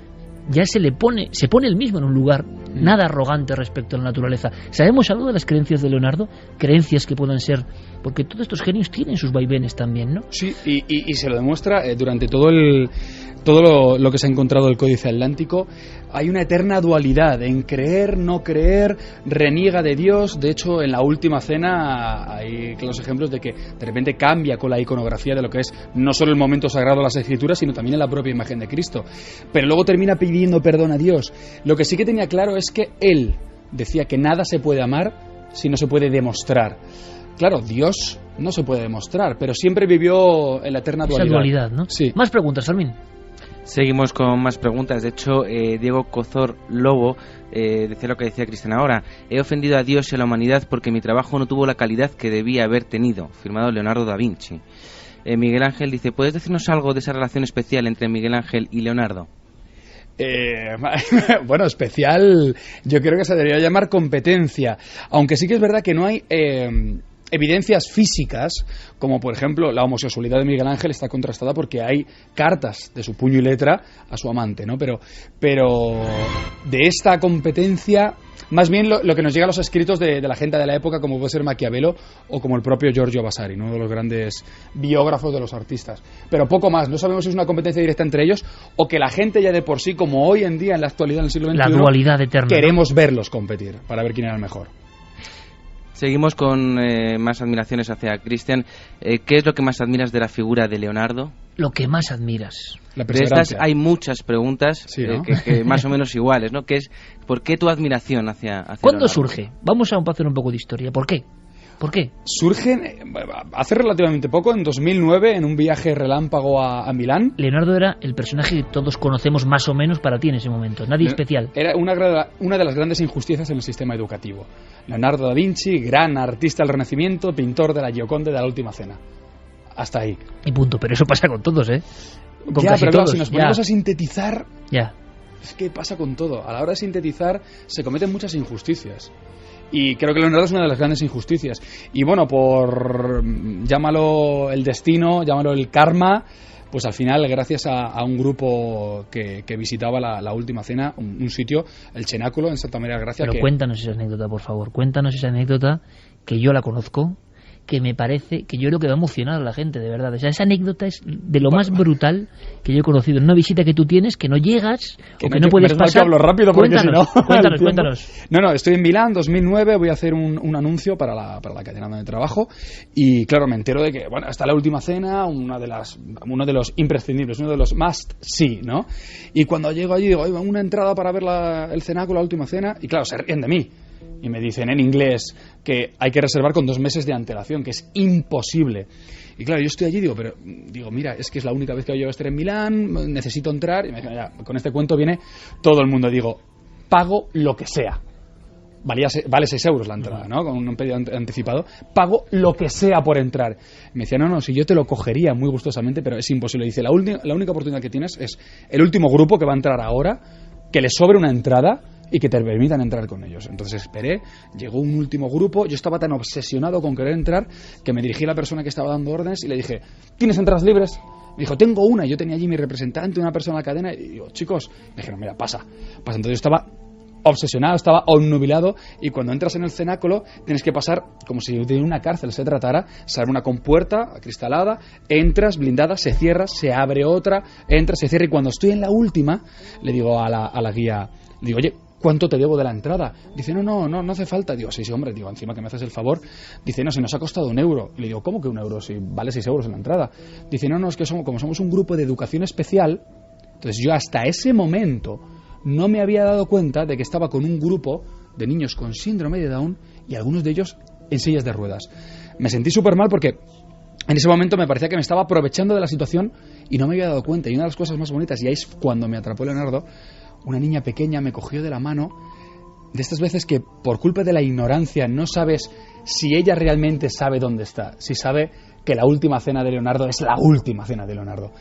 ya se pone él mismo en un lugar nada arrogante respecto a la naturaleza. ¿Sabemos algo de las creencias de Leonardo? Creencias que puedan ser... Porque todos estos genios tienen sus vaivenes también, ¿no? Sí, y se lo demuestra durante todo lo que se ha encontrado del Códice Atlántico. Hay una eterna dualidad en creer, no creer, reniega de Dios. De hecho, en la Última Cena hay claros ejemplos de que de repente cambia con la iconografía de lo que es no solo el momento sagrado de las Escrituras, sino también en la propia imagen de Cristo. Pero luego termina pidiendo perdón a Dios. Lo que sí que tenía claro es que él decía que nada se puede amar si no se puede demostrar. Claro, Dios no se puede demostrar, pero siempre vivió en la eterna dualidad. Esa dualidad, ¿no? Sí. Más preguntas, Fermín. Seguimos con más preguntas. De hecho, Diego Cozor Lobo decía lo que decía Cristian ahora. He ofendido a Dios y a la humanidad porque mi trabajo no tuvo la calidad que debía haber tenido. Firmado Leonardo da Vinci. Miguel Ángel dice, ¿puedes decirnos algo de esa relación especial entre Miguel Ángel y Leonardo? Bueno, especial yo creo que se debería llamar competencia, aunque sí que es verdad que no hay evidencias físicas, como por ejemplo la homosexualidad de Miguel Ángel está contrastada porque hay cartas de su puño y letra a su amante, ¿no? Pero de esta competencia, más bien lo que nos llega a los escritos de la gente de la época, como puede ser Maquiavelo o como el propio Giorgio Vasari, uno de los grandes biógrafos de los artistas. Pero poco más, no sabemos si es una competencia directa entre ellos o que la gente ya de por sí, como hoy en día en la actualidad, en el siglo XXI, la dualidad eterna, queremos verlos competir para ver quién era el mejor. Seguimos con más admiraciones hacia Cristian. ¿Qué es lo que más admiras de la figura de Leonardo? Lo que más admiras. De estas hay muchas preguntas, sí, ¿no? que más o menos iguales, ¿no? Que es, ¿por qué tu admiración hacia ¿Cuándo Leonardo? Surge? Vamos a hacer un poco de historia. ¿Por qué? ¿Por qué? Surgen hace relativamente poco, en 2009, en un viaje relámpago a Milán. Leonardo era el personaje que todos conocemos más o menos para ti en ese momento, nadie especial. Era una de las grandes injusticias en el sistema educativo. Leonardo da Vinci, gran artista del Renacimiento, pintor de la Gioconda y de la Última Cena. hasta ahí. Y punto, pero eso pasa con todos, ¿eh? Con Ya, casi pero claro, todos. si nos ponemos a sintetizar, Ya. es que pasa con todo. A la hora de sintetizar se cometen muchas injusticias. Y creo que Leonardo es una de las grandes injusticias. Y bueno, llámalo el destino, llámalo el karma, pues al final, gracias a un grupo que visitaba la última cena, un sitio, el Cenáculo, en Santa María de Gracia. Pero cuéntanos esa anécdota, por favor. Cuéntanos esa anécdota, que yo la conozco, que me parece, que yo creo que va a emocionar a la gente, de verdad. O sea, esa anécdota es de lo más brutal que yo he conocido. En una visita que tú tienes, que no llegas, o que no puedes pasar. Que hablo rápido porque cuéntanos, si no, cuéntanos. No, estoy en Milán, 2009, voy a hacer un anuncio para la cadena donde trabajo, y claro, me entero de que, bueno, está la última cena, uno de los imprescindibles, uno de los must see, ¿no? Y cuando llego allí digo, oye, una entrada para ver el cenáculo, la última cena, y claro, se ríen de mí. Y me dicen en inglés que hay que reservar con 2 meses de antelación, que es imposible. Y claro, yo estoy allí y digo, mira, es que es la única vez que yo voy a estar en Milán, necesito entrar. Y me dicen, ya, con este cuento viene todo el mundo. Digo, pago lo que sea. Vale 6 euros la entrada, ¿no? Con un pedido anticipado. Pago lo que sea por entrar. Me decía, no, si yo te lo cogería muy gustosamente, pero es imposible. Dice, la única oportunidad que tienes es el último grupo que va a entrar ahora, que le sobre una entrada y que te permitan entrar con ellos. Entonces esperé, llegó un último grupo, yo estaba tan obsesionado con querer entrar que me dirigí a la persona que estaba dando órdenes y le dije, ¿tienes entradas libres? Me dijo, tengo una. Yo tenía allí mi representante, una persona de la cadena, y digo, chicos, me dijeron, mira, pasa. Entonces yo estaba obsesionado, estaba obnubilado, y cuando entras en el cenáculo tienes que pasar como si de una cárcel se tratara. Sale una compuerta acristalada, entras, blindada, se cierra, se abre otra, entras, se cierra, y cuando estoy en la última le digo a la guía, le digo, oye, ¿cuánto te debo de la entrada? Dice, no hace falta. Digo, sí, hombre, digo, encima que me haces el favor. Dice, no, si nos ha costado 1 euro. Y le digo, ¿cómo que 1 euro? Si vale 6 euros en la entrada. Dice, no, es que como somos un grupo de educación especial, entonces yo hasta ese momento no me había dado cuenta de que estaba con un grupo de niños con síndrome de Down y algunos de ellos en sillas de ruedas. Me sentí súper mal porque en ese momento me parecía que me estaba aprovechando de la situación y no me había dado cuenta. Y una de las cosas más bonitas, y ahí es cuando me atrapó Leonardo, una niña pequeña me cogió de la mano, de estas veces que por culpa de la ignorancia no sabes si ella realmente sabe dónde está, si sabe que la última cena de Leonardo es la última cena de Leonardo.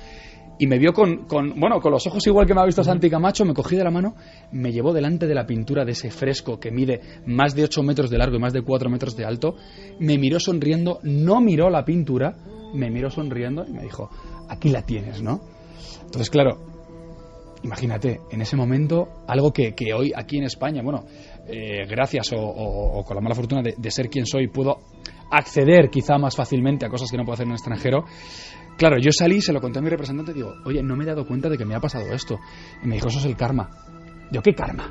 Y me vio con los ojos igual que me ha visto Santi Camacho, me cogió de la mano, me llevó delante de la pintura de ese fresco que mide más de 8 metros de largo y más de 4 metros de alto, me miró sonriendo, no miró la pintura, me miró sonriendo y me dijo, aquí la tienes, ¿no? Entonces, claro, imagínate, en ese momento, algo que hoy aquí en España, gracias o con la mala fortuna de ser quien soy, puedo acceder quizá más fácilmente a cosas que no puedo hacer en el extranjero. Claro, yo salí, se lo conté a mi representante y digo, oye, no me he dado cuenta de que me ha pasado esto. Y me dijo, eso es el karma. Digo, ¿qué karma?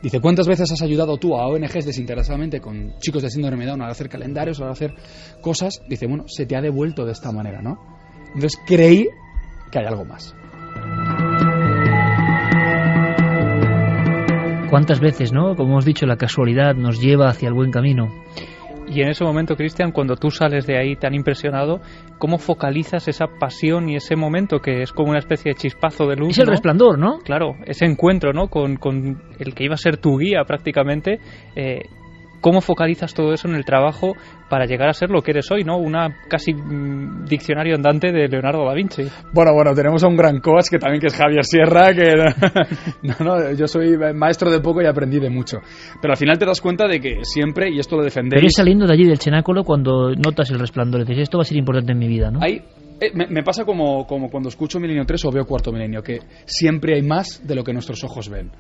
Dice, ¿cuántas veces has ayudado tú a ONGs desinteresadamente con chicos de síndrome de Down a hacer calendarios, a hacer cosas? Dice, se te ha devuelto de esta manera, ¿no? Entonces creí que hay algo más. ¿Cuántas veces, no? Como hemos dicho, la casualidad nos lleva hacia el buen camino. Y en ese momento, Cristian, cuando tú sales de ahí tan impresionado, ¿cómo focalizas esa pasión y ese momento que es como una especie de chispazo de luz? Es el resplandor, ¿no? Claro, ese encuentro, ¿no? Con el que iba a ser tu guía prácticamente. ¿Cómo focalizas todo eso en el trabajo para llegar a ser lo que eres hoy, ¿no? Una casi diccionario andante de Leonardo da Vinci. Bueno, tenemos a un gran coach que es Javier Sierra, que yo soy maestro de poco y aprendí de mucho. Pero al final te das cuenta de que siempre, y esto lo defendéis... Pero es saliendo de allí del cenáculo cuando notas el resplandor, dices, esto va a ser importante en mi vida, ¿no? Me pasa como cuando escucho Milenio 3 o veo Cuarto Milenio, que siempre hay más de lo que nuestros ojos ven.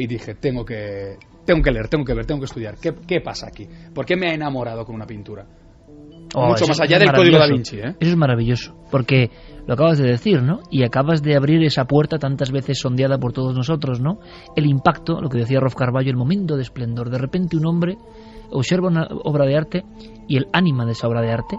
Y dije, tengo que leer, tengo que ver, tengo que estudiar. ¿Qué pasa aquí? ¿Por qué me ha enamorado con una pintura? Mucho más allá del Código Da Vinci, ¿eh? Eso es maravilloso, porque lo acabas de decir, ¿no? Y acabas de abrir esa puerta tantas veces sondeada por todos nosotros, ¿no? El impacto, lo que decía Rolf Carballo, el momento de esplendor. De repente un hombre observa una obra de arte y el ánima de esa obra de arte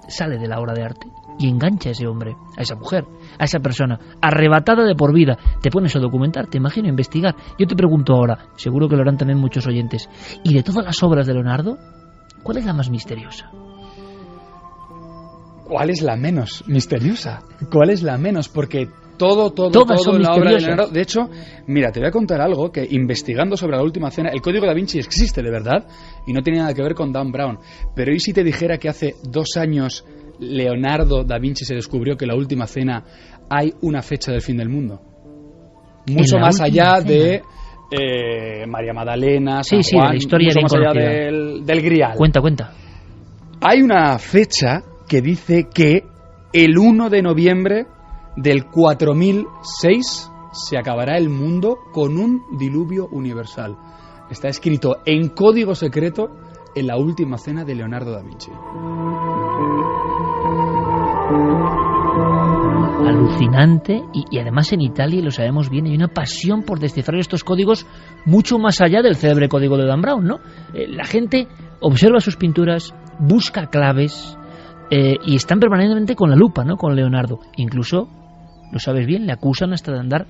sale de la obra de arte y engancha a ese hombre, a esa mujer, a esa persona, arrebatada de por vida. Te pones a documentar, te imagino, a investigar. Yo te pregunto ahora, seguro que lo harán también muchos oyentes, ¿y de todas las obras de Leonardo, cuál es la más misteriosa? ¿Cuál es la menos misteriosa? ¿Cuál es la menos? Porque todo en la obra de Leonardo... De hecho, mira, te voy a contar algo que investigando sobre la última cena, el Código Da Vinci existe de verdad y no tiene nada que ver con Dan Brown. Pero ¿y si te dijera que hace 2 años Leonardo da Vinci se descubrió que en la última cena hay una fecha del fin del mundo. Mucho más allá de María Magdalena, San Juan, la historia mucho más allá conocida. del Grial. Cuenta. Hay una fecha que dice que el 1 de noviembre del 4006 se acabará el mundo con un diluvio universal. Está escrito en código secreto en la última cena de Leonardo da Vinci. Alucinante, y además en Italia, y lo sabemos bien, hay una pasión por descifrar estos códigos mucho más allá del célebre código de Dan Brown, ¿no? La gente observa sus pinturas, busca claves y están permanentemente con la lupa, ¿no? Con Leonardo. Incluso, lo sabes bien, le acusan hasta de andar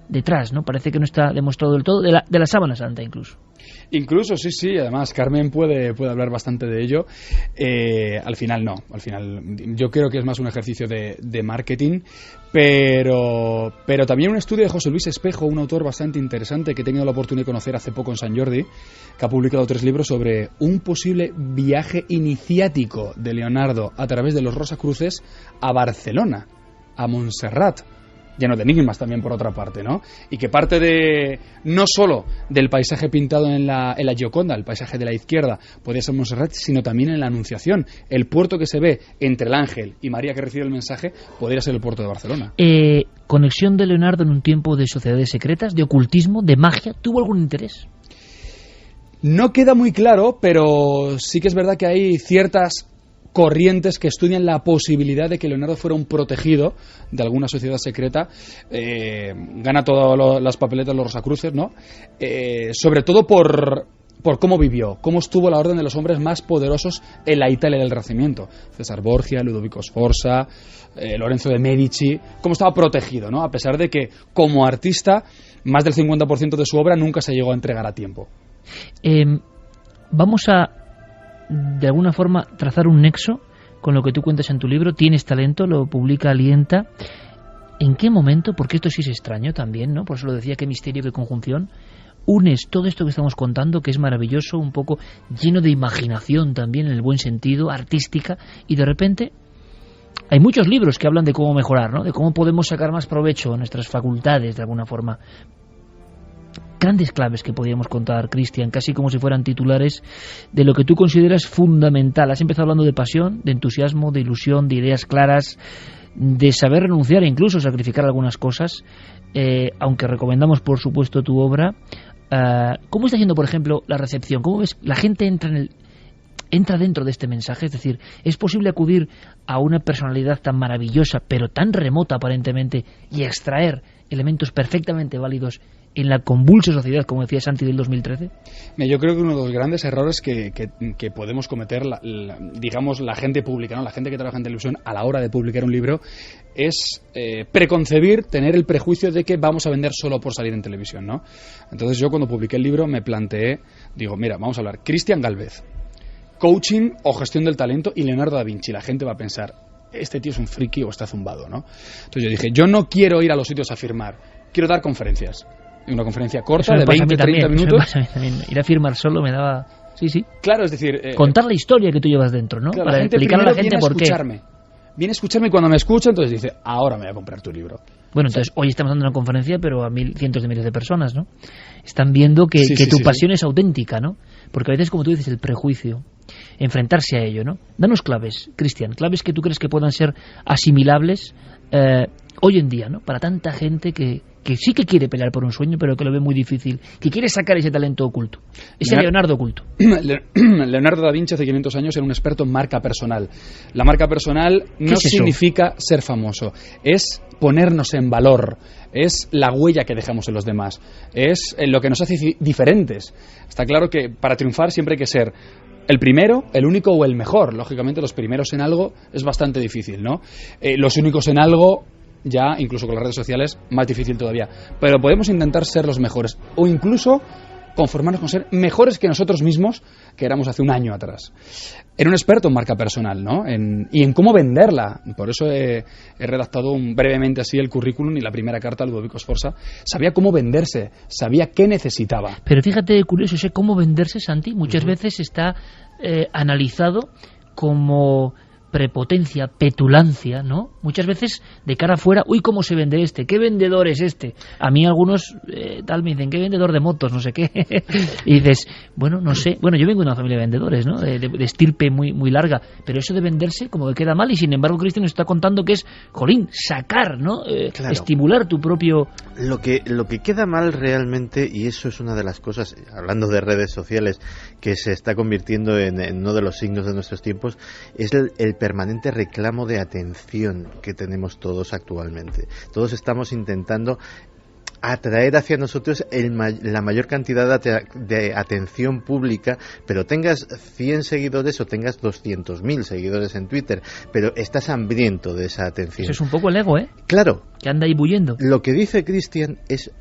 detrás, ¿no? Parece que no está demostrado del todo, de la sábana santa incluso. Incluso, sí, además Carmen puede hablar bastante de ello. Al final yo creo que es más un ejercicio de marketing, pero también un estudio de José Luis Espejo, un autor bastante interesante que he tenido la oportunidad de conocer hace poco en Sant Jordi, que ha publicado 3 libros sobre un posible viaje iniciático de Leonardo a través de los Rosacruces a Barcelona, a Montserrat, lleno de enigmas también por otra parte, ¿no? Y que parte de no solo del paisaje pintado en la Gioconda, el paisaje de la izquierda, podría ser Montserrat, sino también en la Anunciación. El puerto que se ve entre el ángel y María que recibe el mensaje podría ser el puerto de Barcelona. Conexión de Leonardo en un tiempo de sociedades secretas, de ocultismo, de magia, ¿tuvo algún interés? No queda muy claro, pero sí que es verdad que hay ciertas corrientes que estudian la posibilidad de que Leonardo fuera un protegido de alguna sociedad secreta. Gana todas las papeletas los Rosacruces, ¿no? Sobre todo por cómo vivió, cómo estuvo a la orden de los hombres más poderosos en la Italia del Renacimiento. César Borgia, Ludovico Sforza, Lorenzo de Medici, cómo estaba protegido, ¿no? A pesar de que como artista más del 50% de su obra nunca se llegó a entregar a tiempo. Vamos a de alguna forma trazar un nexo con lo que tú cuentas en tu libro. Tienes talento, lo publica Alienta. ¿En qué momento, porque esto sí es extraño también, ¿no? Por eso lo decía, qué misterio, qué conjunción, unes todo esto que estamos contando, que es maravilloso, un poco lleno de imaginación también, en el buen sentido, artística, y de repente hay muchos libros que hablan de cómo mejorar, ¿no? De cómo podemos sacar más provecho a nuestras facultades de alguna forma. Grandes claves que podríamos contar, Cristian, casi como si fueran titulares de lo que tú consideras fundamental. Has empezado hablando de pasión, de entusiasmo, de ilusión, de ideas claras, de saber renunciar e incluso sacrificar algunas cosas, aunque recomendamos por supuesto tu obra. ¿Cómo está yendo, por ejemplo, la recepción? ¿Cómo ves? La gente entra dentro de este mensaje, es decir, ¿es posible acudir a una personalidad tan maravillosa pero tan remota aparentemente y extraer elementos perfectamente válidos en la convulsa sociedad, como decía Santi, del 2013? Yo creo que uno de los grandes errores que podemos cometer, digamos, la gente pública, ¿no? La gente que trabaja en televisión a la hora de publicar un libro, es preconcebir, tener el prejuicio de que vamos a vender solo por salir en televisión, ¿no? Entonces yo cuando publiqué el libro me planteé, digo, mira, vamos a hablar Cristian Gálvez, coaching o gestión del talento, y Leonardo da Vinci. La gente va a pensar, este tío es un friki o está zumbado, ¿no? Entonces yo dije, yo no quiero ir a los sitios a firmar, quiero dar conferencias. Una conferencia corta de 20-30 minutos. Ir a firmar solo me daba... Sí. Claro, es decir... contar la historia que tú llevas dentro, ¿no? Claro, para explicar a la gente por qué. Viene a escucharme y cuando me escucha, entonces dice, ahora me voy a comprar tu libro. Bueno, entonces hoy estamos dando una conferencia, pero a cientos de miles de personas, ¿no? Están viendo que tu pasión es auténtica, ¿no? Porque a veces, como tú dices, el prejuicio, enfrentarse a ello, ¿no? Danos claves, Cristian, claves que tú crees que puedan ser asimilables hoy en día, ¿no? Para tanta gente que sí que quiere pelear por un sueño, pero que lo ve muy difícil, que quiere sacar ese talento oculto, ese Leonardo oculto. Leonardo da Vinci hace 500 años era un experto en marca personal. La marca personal no significa ser famoso, es ponernos en valor, es la huella que dejamos en los demás, es lo que nos hace diferentes. Está claro que para triunfar siempre hay que ser el primero, el único o el mejor. Lógicamente los primeros en algo es bastante difícil, ¿no? Los únicos en algo, ya incluso con las redes sociales, más difícil todavía. Pero podemos intentar ser los mejores, o incluso conformarnos con ser mejores que nosotros mismos, que éramos hace un año atrás. Era un experto en marca personal, ¿no? Y en cómo venderla. Por eso he redactado brevemente así el currículum y la primera carta a Ludovico Sforza. Sabía cómo venderse, sabía qué necesitaba. Pero fíjate, curioso, ese cómo venderse, Santi, muchas veces está analizado como prepotencia, petulancia, ¿no? Muchas veces de cara afuera, uy, ¿cómo se vende este? ¿Qué vendedor es este? A mí algunos tal me dicen, ¿qué vendedor de motos? No sé qué. Y dices, bueno, no sé. Bueno, yo vengo de una familia de vendedores, ¿no? De estirpe muy larga. Pero eso de venderse como que queda mal y sin embargo Cristian nos está contando que es, jolín, sacar, ¿no? Claro. Estimular tu propio... Lo que queda mal realmente, y eso es una de las cosas, hablando de redes sociales, que se está convirtiendo en uno de los signos de nuestros tiempos, es el permanente reclamo de atención que tenemos todos actualmente. Todos estamos intentando atraer hacia nosotros la mayor cantidad de atención pública, pero tengas 100 seguidores o tengas 200.000 seguidores en Twitter, pero estás hambriento de esa atención. Eso es un poco el ego, ¿eh? Claro. Que anda ahí bullendo. Lo que dice Cristian es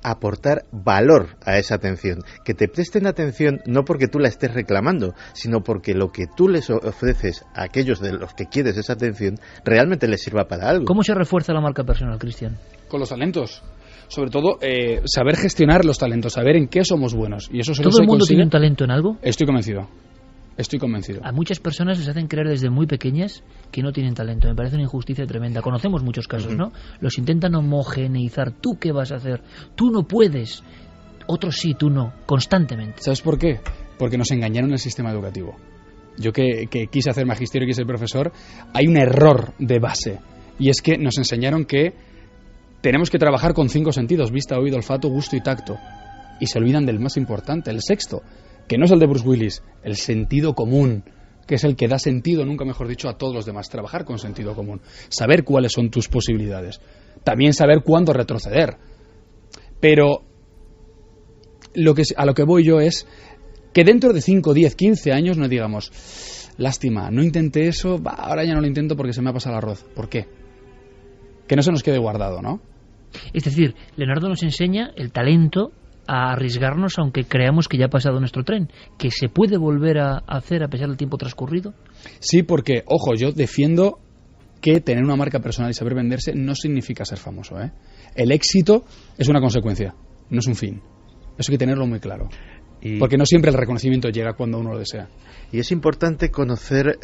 aportar valor a esa atención, que te presten atención no porque tú la estés reclamando, sino porque lo que tú les ofreces a aquellos de los que quieres esa atención realmente les sirva para algo. ¿Cómo se refuerza la marca personal, Cristian? Con los talentos. Sobre todo, saber gestionar los talentos, saber en qué somos buenos. Y eso solo ¿Todo el mundo consigue... tiene un talento en algo? Estoy convencido. A muchas personas les hacen creer desde muy pequeñas que no tienen talento. Me parece una injusticia tremenda. Conocemos muchos casos, ¿no? Los intentan homogeneizar. ¿Tú qué vas a hacer? Tú no puedes. Otros sí, tú no. Constantemente. ¿Sabes por qué? Porque nos engañaron en el sistema educativo. Yo que quise hacer magisterio y quise ser profesor, hay un error de base. Y es que nos enseñaron que tenemos que trabajar con 5 sentidos: vista, oído, olfato, gusto y tacto. Y se olvidan del más importante, el sexto, que no es el de Bruce Willis, el sentido común, que es el que da sentido, nunca mejor dicho, a todos los demás. Trabajar con sentido común, saber cuáles son tus posibilidades, también saber cuándo retroceder. Pero a lo que voy yo es que dentro de 5, 10, 15 años no digamos, lástima, no intenté eso, ahora ya no lo intento porque se me ha pasado el arroz. ¿Por qué? Que no se nos quede guardado, ¿no? Es decir, Leonardo nos enseña el talento a arriesgarnos aunque creamos que ya ha pasado nuestro tren, que se puede volver a hacer a pesar del tiempo transcurrido. Sí, porque, ojo, yo defiendo que tener una marca personal y saber venderse no significa ser famoso, ¿eh? El éxito es una consecuencia, no es un fin. Eso hay que tenerlo muy claro. Porque no siempre el reconocimiento llega cuando uno lo desea. Y es importante conocer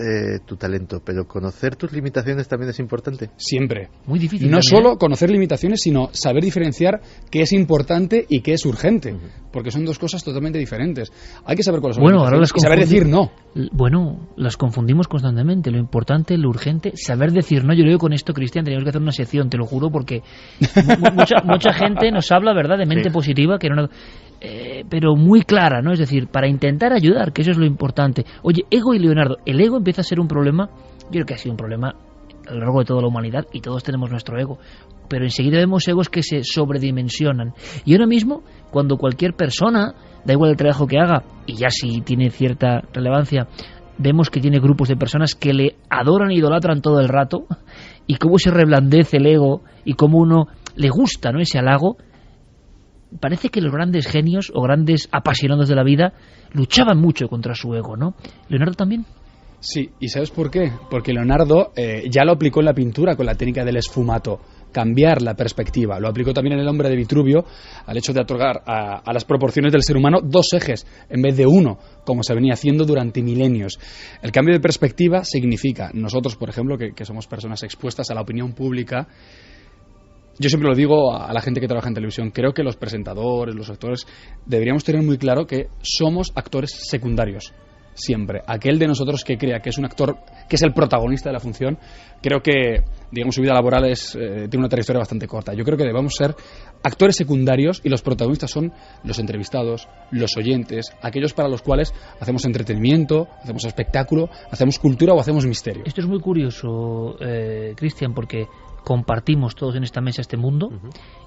tu talento, pero conocer tus limitaciones también es importante. Siempre. Muy difícil. No solo conocer limitaciones, sino saber diferenciar qué es importante y qué es urgente. Porque son dos cosas totalmente diferentes. Hay que saber cuáles son las limitaciones y saber decir no. Bueno, las confundimos constantemente. Lo importante, lo urgente, saber decir no. Yo lo digo con esto, Cristian, tenemos que hacer una sección, te lo juro, porque mucha gente nos habla, ¿verdad?, de mente positiva, que no... pero muy clara, ¿no? Es decir, para intentar ayudar, que eso es lo importante. Oye, ego y Leonardo, el ego empieza a ser un problema, yo creo que ha sido un problema a lo largo de toda la humanidad y todos tenemos nuestro ego, pero enseguida vemos egos que se sobredimensionan. Y ahora mismo, cuando cualquier persona, da igual el trabajo que haga, y ya si tiene cierta relevancia, vemos que tiene grupos de personas que le adoran e idolatran todo el rato, y cómo se reblandece el ego, y cómo uno le gusta, ¿no?, ese halago. Parece que los grandes genios o grandes apasionados de la vida luchaban mucho contra su ego, ¿no? ¿Leonardo también? Sí, ¿y sabes por qué? Porque Leonardo ya lo aplicó en la pintura con la técnica del esfumato, cambiar la perspectiva. Lo aplicó también en El hombre de Vitruvio, al hecho de otorgar a las proporciones del ser humano 2 ejes en vez de 1, como se venía haciendo durante milenios. El cambio de perspectiva significa, nosotros, por ejemplo, que somos personas expuestas a la opinión pública, yo siempre lo digo a la gente que trabaja en televisión, creo que los presentadores, los actores, deberíamos tener muy claro que somos actores secundarios, siempre. Aquel de nosotros que crea que es un actor, que es el protagonista de la función, creo que, digamos, su vida laboral tiene una trayectoria bastante corta. Yo creo que debemos ser actores secundarios y los protagonistas son los entrevistados, los oyentes, aquellos para los cuales hacemos entretenimiento, hacemos espectáculo, hacemos cultura o hacemos misterio. Esto es muy curioso, Cristian, porque compartimos todos en esta mesa este mundo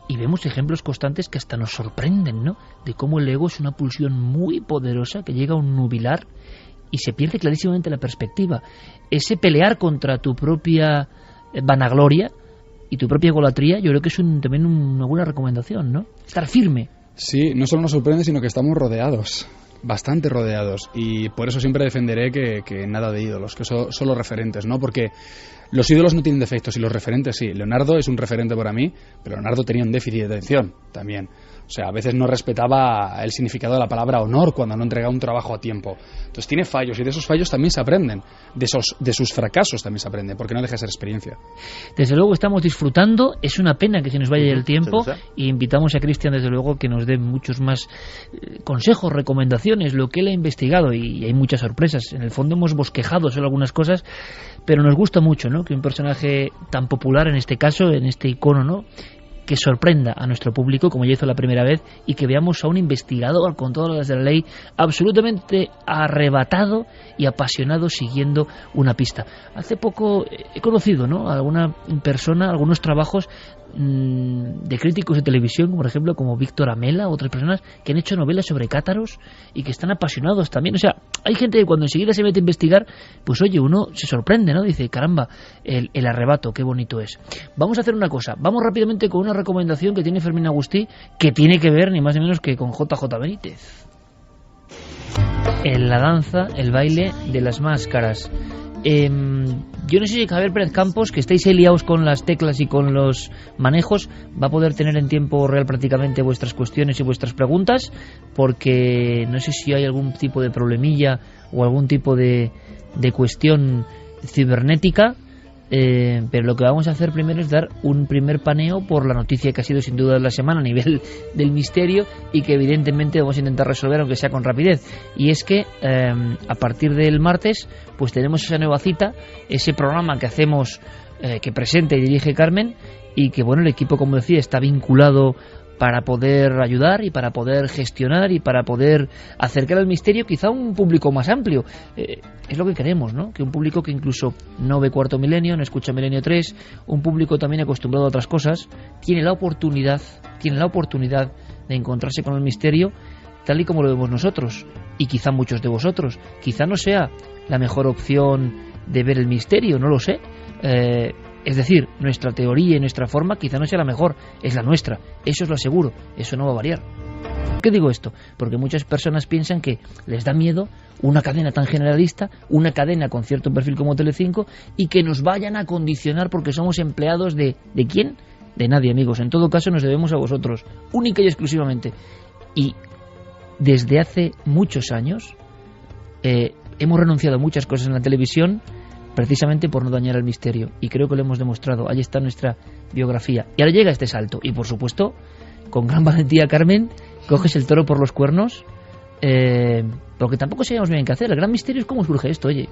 y vemos ejemplos constantes que hasta nos sorprenden, ¿no?, de cómo el ego es una pulsión muy poderosa que llega a un nubilar y se pierde clarísimamente la perspectiva. Ese pelear contra tu propia vanagloria y tu propia egolatría, yo creo que es también una buena recomendación, ¿no? Estar firme. Sí, no solo nos sorprende, sino que estamos rodeados, bastante rodeados, y por eso siempre defenderé que nada de ídolos, que son solo referentes, ¿no? Porque los ídolos no tienen defectos y los referentes sí. Leonardo es un referente para mí, pero Leonardo tenía un déficit de atención también. O O sea, a veces no respetaba el significado de la palabra honor cuando no entregaba un trabajo a tiempo. Entonces tiene fallos, y de esos fallos también se aprenden. De sus fracasos también se aprende, porque no deja de ser experiencia. Desde luego estamos disfrutando. Es una pena que se nos vaya el tiempo, y invitamos a Cristian, desde luego, que nos dé muchos más consejos, recomendaciones, lo que él ha investigado, y hay muchas sorpresas. En el fondo hemos bosquejado solo algunas cosas, pero nos gusta mucho, ¿no?, que un personaje tan popular, en este caso, en este icono, ¿no?, que sorprenda a nuestro público, como ya hizo la primera vez, y que veamos a un investigador con todas las de la ley absolutamente arrebatado y apasionado siguiendo una pista. Hace poco he conocido, ¿no?, a alguna persona, algunos trabajos de críticos de televisión, por ejemplo, como Víctor Amela, otras personas que han hecho novelas sobre cátaros y que están apasionados también. O sea, hay gente que cuando enseguida se mete a investigar, pues oye, uno se sorprende, ¿no? Dice, caramba, el arrebato, qué bonito es. Vamos a hacer una cosa, vamos rápidamente con una recomendación que tiene Fermín Agustí, que tiene que ver ni más ni menos que con JJ Benítez. En la danza, el baile de las máscaras. Yo no sé si Javier Pérez Campos, que estáis ahí liados con las teclas y con los manejos, va a poder tener en tiempo real prácticamente vuestras cuestiones y vuestras preguntas, porque no sé si hay algún tipo de problemilla o algún tipo de cuestión cibernética, pero lo que vamos a hacer primero es dar un primer paneo por la noticia que ha sido sin duda de la semana a nivel del misterio, y que evidentemente vamos a intentar resolver, aunque sea con rapidez, y es que a partir del martes pues tenemos esa nueva cita, ese programa que hacemos, que presenta y dirige Carmen, y que bueno, el equipo, como decía, está vinculado para poder ayudar y para poder gestionar y para poder acercar al misterio quizá a un público más amplio. Es lo que queremos, ¿no? Que un público que incluso no ve Cuarto Milenio, no escucha Milenio 3, un público también acostumbrado a otras cosas, tiene la oportunidad de encontrarse con el misterio tal y como lo vemos nosotros, y quizá muchos de vosotros. Quizá no sea la mejor opción de ver el misterio, no lo sé. Es decir, nuestra teoría y nuestra forma quizá no sea la mejor, es la nuestra, eso os lo aseguro, eso no va a variar. ¿Por qué digo esto? Porque muchas personas piensan que les da miedo una cadena tan generalista, una cadena con cierto perfil como Telecinco, y que nos vayan a condicionar porque somos empleados ¿de quién? De nadie, amigos. En todo caso nos debemos a vosotros, única y exclusivamente. Y desde hace muchos años hemos renunciado a muchas cosas en la televisión precisamente por no dañar el misterio, y creo que lo hemos demostrado. Ahí está nuestra biografía, y ahora llega este salto, y por supuesto con gran valentía, Carmen, coges el toro por los cuernos, porque tampoco sabíamos bien qué hacer. El gran misterio es cómo surge esto, oye.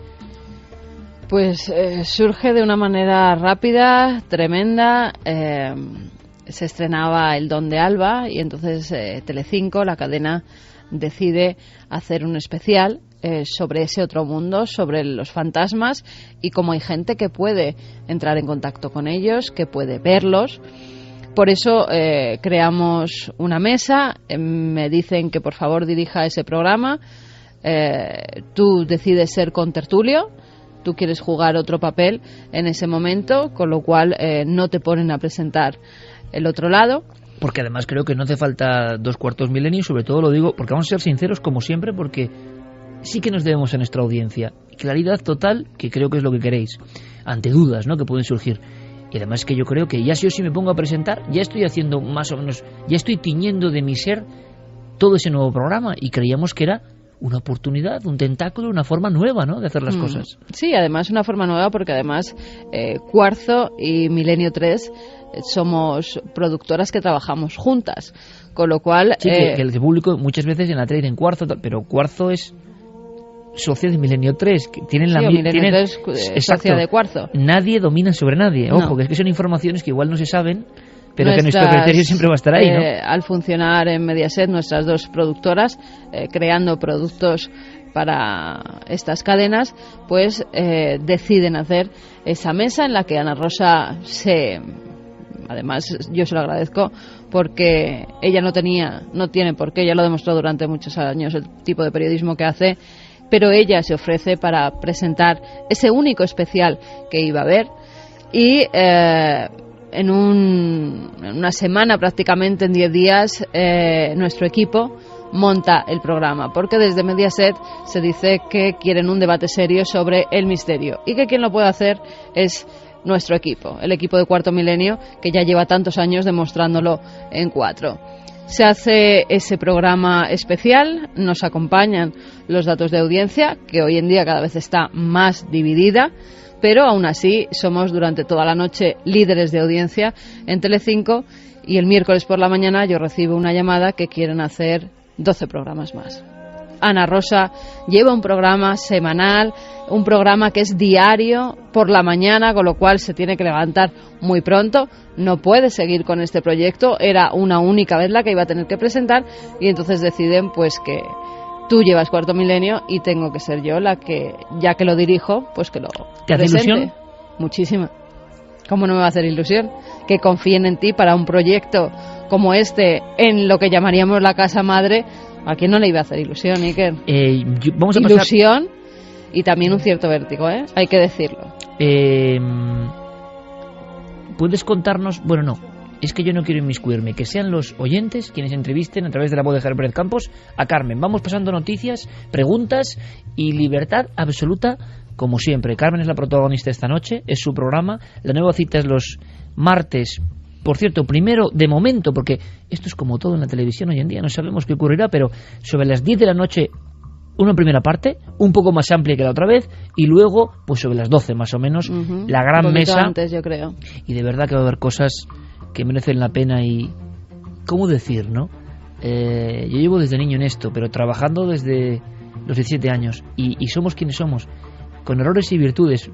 Pues surge de una manera rápida, tremenda. Se estrenaba El Don de Alba, y entonces Telecinco, la cadena, decide hacer un especial sobre ese otro mundo, sobre los fantasmas, y cómo hay gente que puede entrar en contacto con ellos, que puede verlos. Por eso creamos una mesa. Me dicen que por favor dirija ese programa. Tú decides ser contertulio, tú quieres jugar otro papel en ese momento, con lo cual no te ponen a presentar el otro lado. Porque además creo que no hace falta 2 cuartos milenios, sobre todo lo digo porque vamos a ser sinceros como siempre, porque sí que nos debemos a nuestra audiencia claridad total, que creo que es lo que queréis, ante dudas, ¿no?, que pueden surgir. Y además que yo creo que ya si me pongo a presentar, ya estoy haciendo más o menos, ya estoy tiñendo de mi ser todo ese nuevo programa, y creíamos que era una oportunidad, un tentáculo, una forma nueva, ¿no?, de hacer las cosas. Sí, además una forma nueva, porque además Cuarzo y Milenio 3 somos productoras que trabajamos juntas, con lo cual... Sí, que el público muchas veces en la tele dicen Cuarzo, pero Cuarzo es socia de Milenio 3, que tienen la misma... socia de Cuarzo. Nadie domina sobre nadie, ojo, que es que son informaciones que igual no se saben, pero que nuestro criterio siempre va a estar ahí, ¿no? Al funcionar en Mediaset, nuestras 2 productoras, creando productos para estas cadenas, pues deciden hacer esa mesa en la que Ana Rosa además yo se lo agradezco, porque ella no tiene por qué, ya lo ha demostrado durante muchos años el tipo de periodismo que hace, pero ella se ofrece para presentar ese único especial que iba a haber, y en una semana, prácticamente en 10 días, nuestro equipo monta el programa, porque desde Mediaset se dice que quieren un debate serio sobre el misterio, y que quien lo puede hacer es nuestro equipo, el equipo de Cuarto Milenio, que ya lleva tantos años demostrándolo en 4. Se hace ese programa especial, nos acompañan los datos de audiencia, que hoy en día cada vez está más dividida, pero aún así somos durante toda la noche líderes de audiencia en Telecinco, y el miércoles por la mañana yo recibo una llamada que quieren hacer 12 programas más. Ana Rosa lleva un programa semanal, un programa que es diario por la mañana, con lo cual se tiene que levantar muy pronto. No puede seguir con este proyecto, era una única vez la que iba a tener que presentar, y entonces deciden pues que tú llevas Cuarto Milenio y tengo que ser yo la que, ya que lo dirijo, pues que lo ¿Te hace presente. ilusión? Muchísima. ¿Cómo no me va a hacer ilusión? Que confíen en ti para un proyecto como este, en lo que llamaríamos la casa madre. ¿A quién no le iba a hacer ilusión, Iker? Vamos a pasar... Ilusión y también un cierto vértigo, hay que decirlo. ¿Puedes contarnos? Bueno, no, es que yo no quiero inmiscuirme, que sean los oyentes quienes entrevisten a través de la voz de Javier Pérez Campos a Carmen. Vamos pasando noticias, preguntas y libertad absoluta, como siempre. Carmen es la protagonista esta noche, es su programa. La nueva cita es los martes. Por cierto, primero, de momento, porque esto es como todo en la televisión hoy en día, no sabemos qué ocurrirá, pero sobre las 10 de la noche, una primera parte, un poco más amplia que la otra vez, y luego, pues sobre las 12 más o menos, la gran mesa. Antes, yo creo. Y de verdad que va a haber cosas que merecen la pena y... ¿Cómo decir, no? Yo llevo desde niño en esto, pero trabajando desde los 17 años, y somos quienes somos, con errores y virtudes,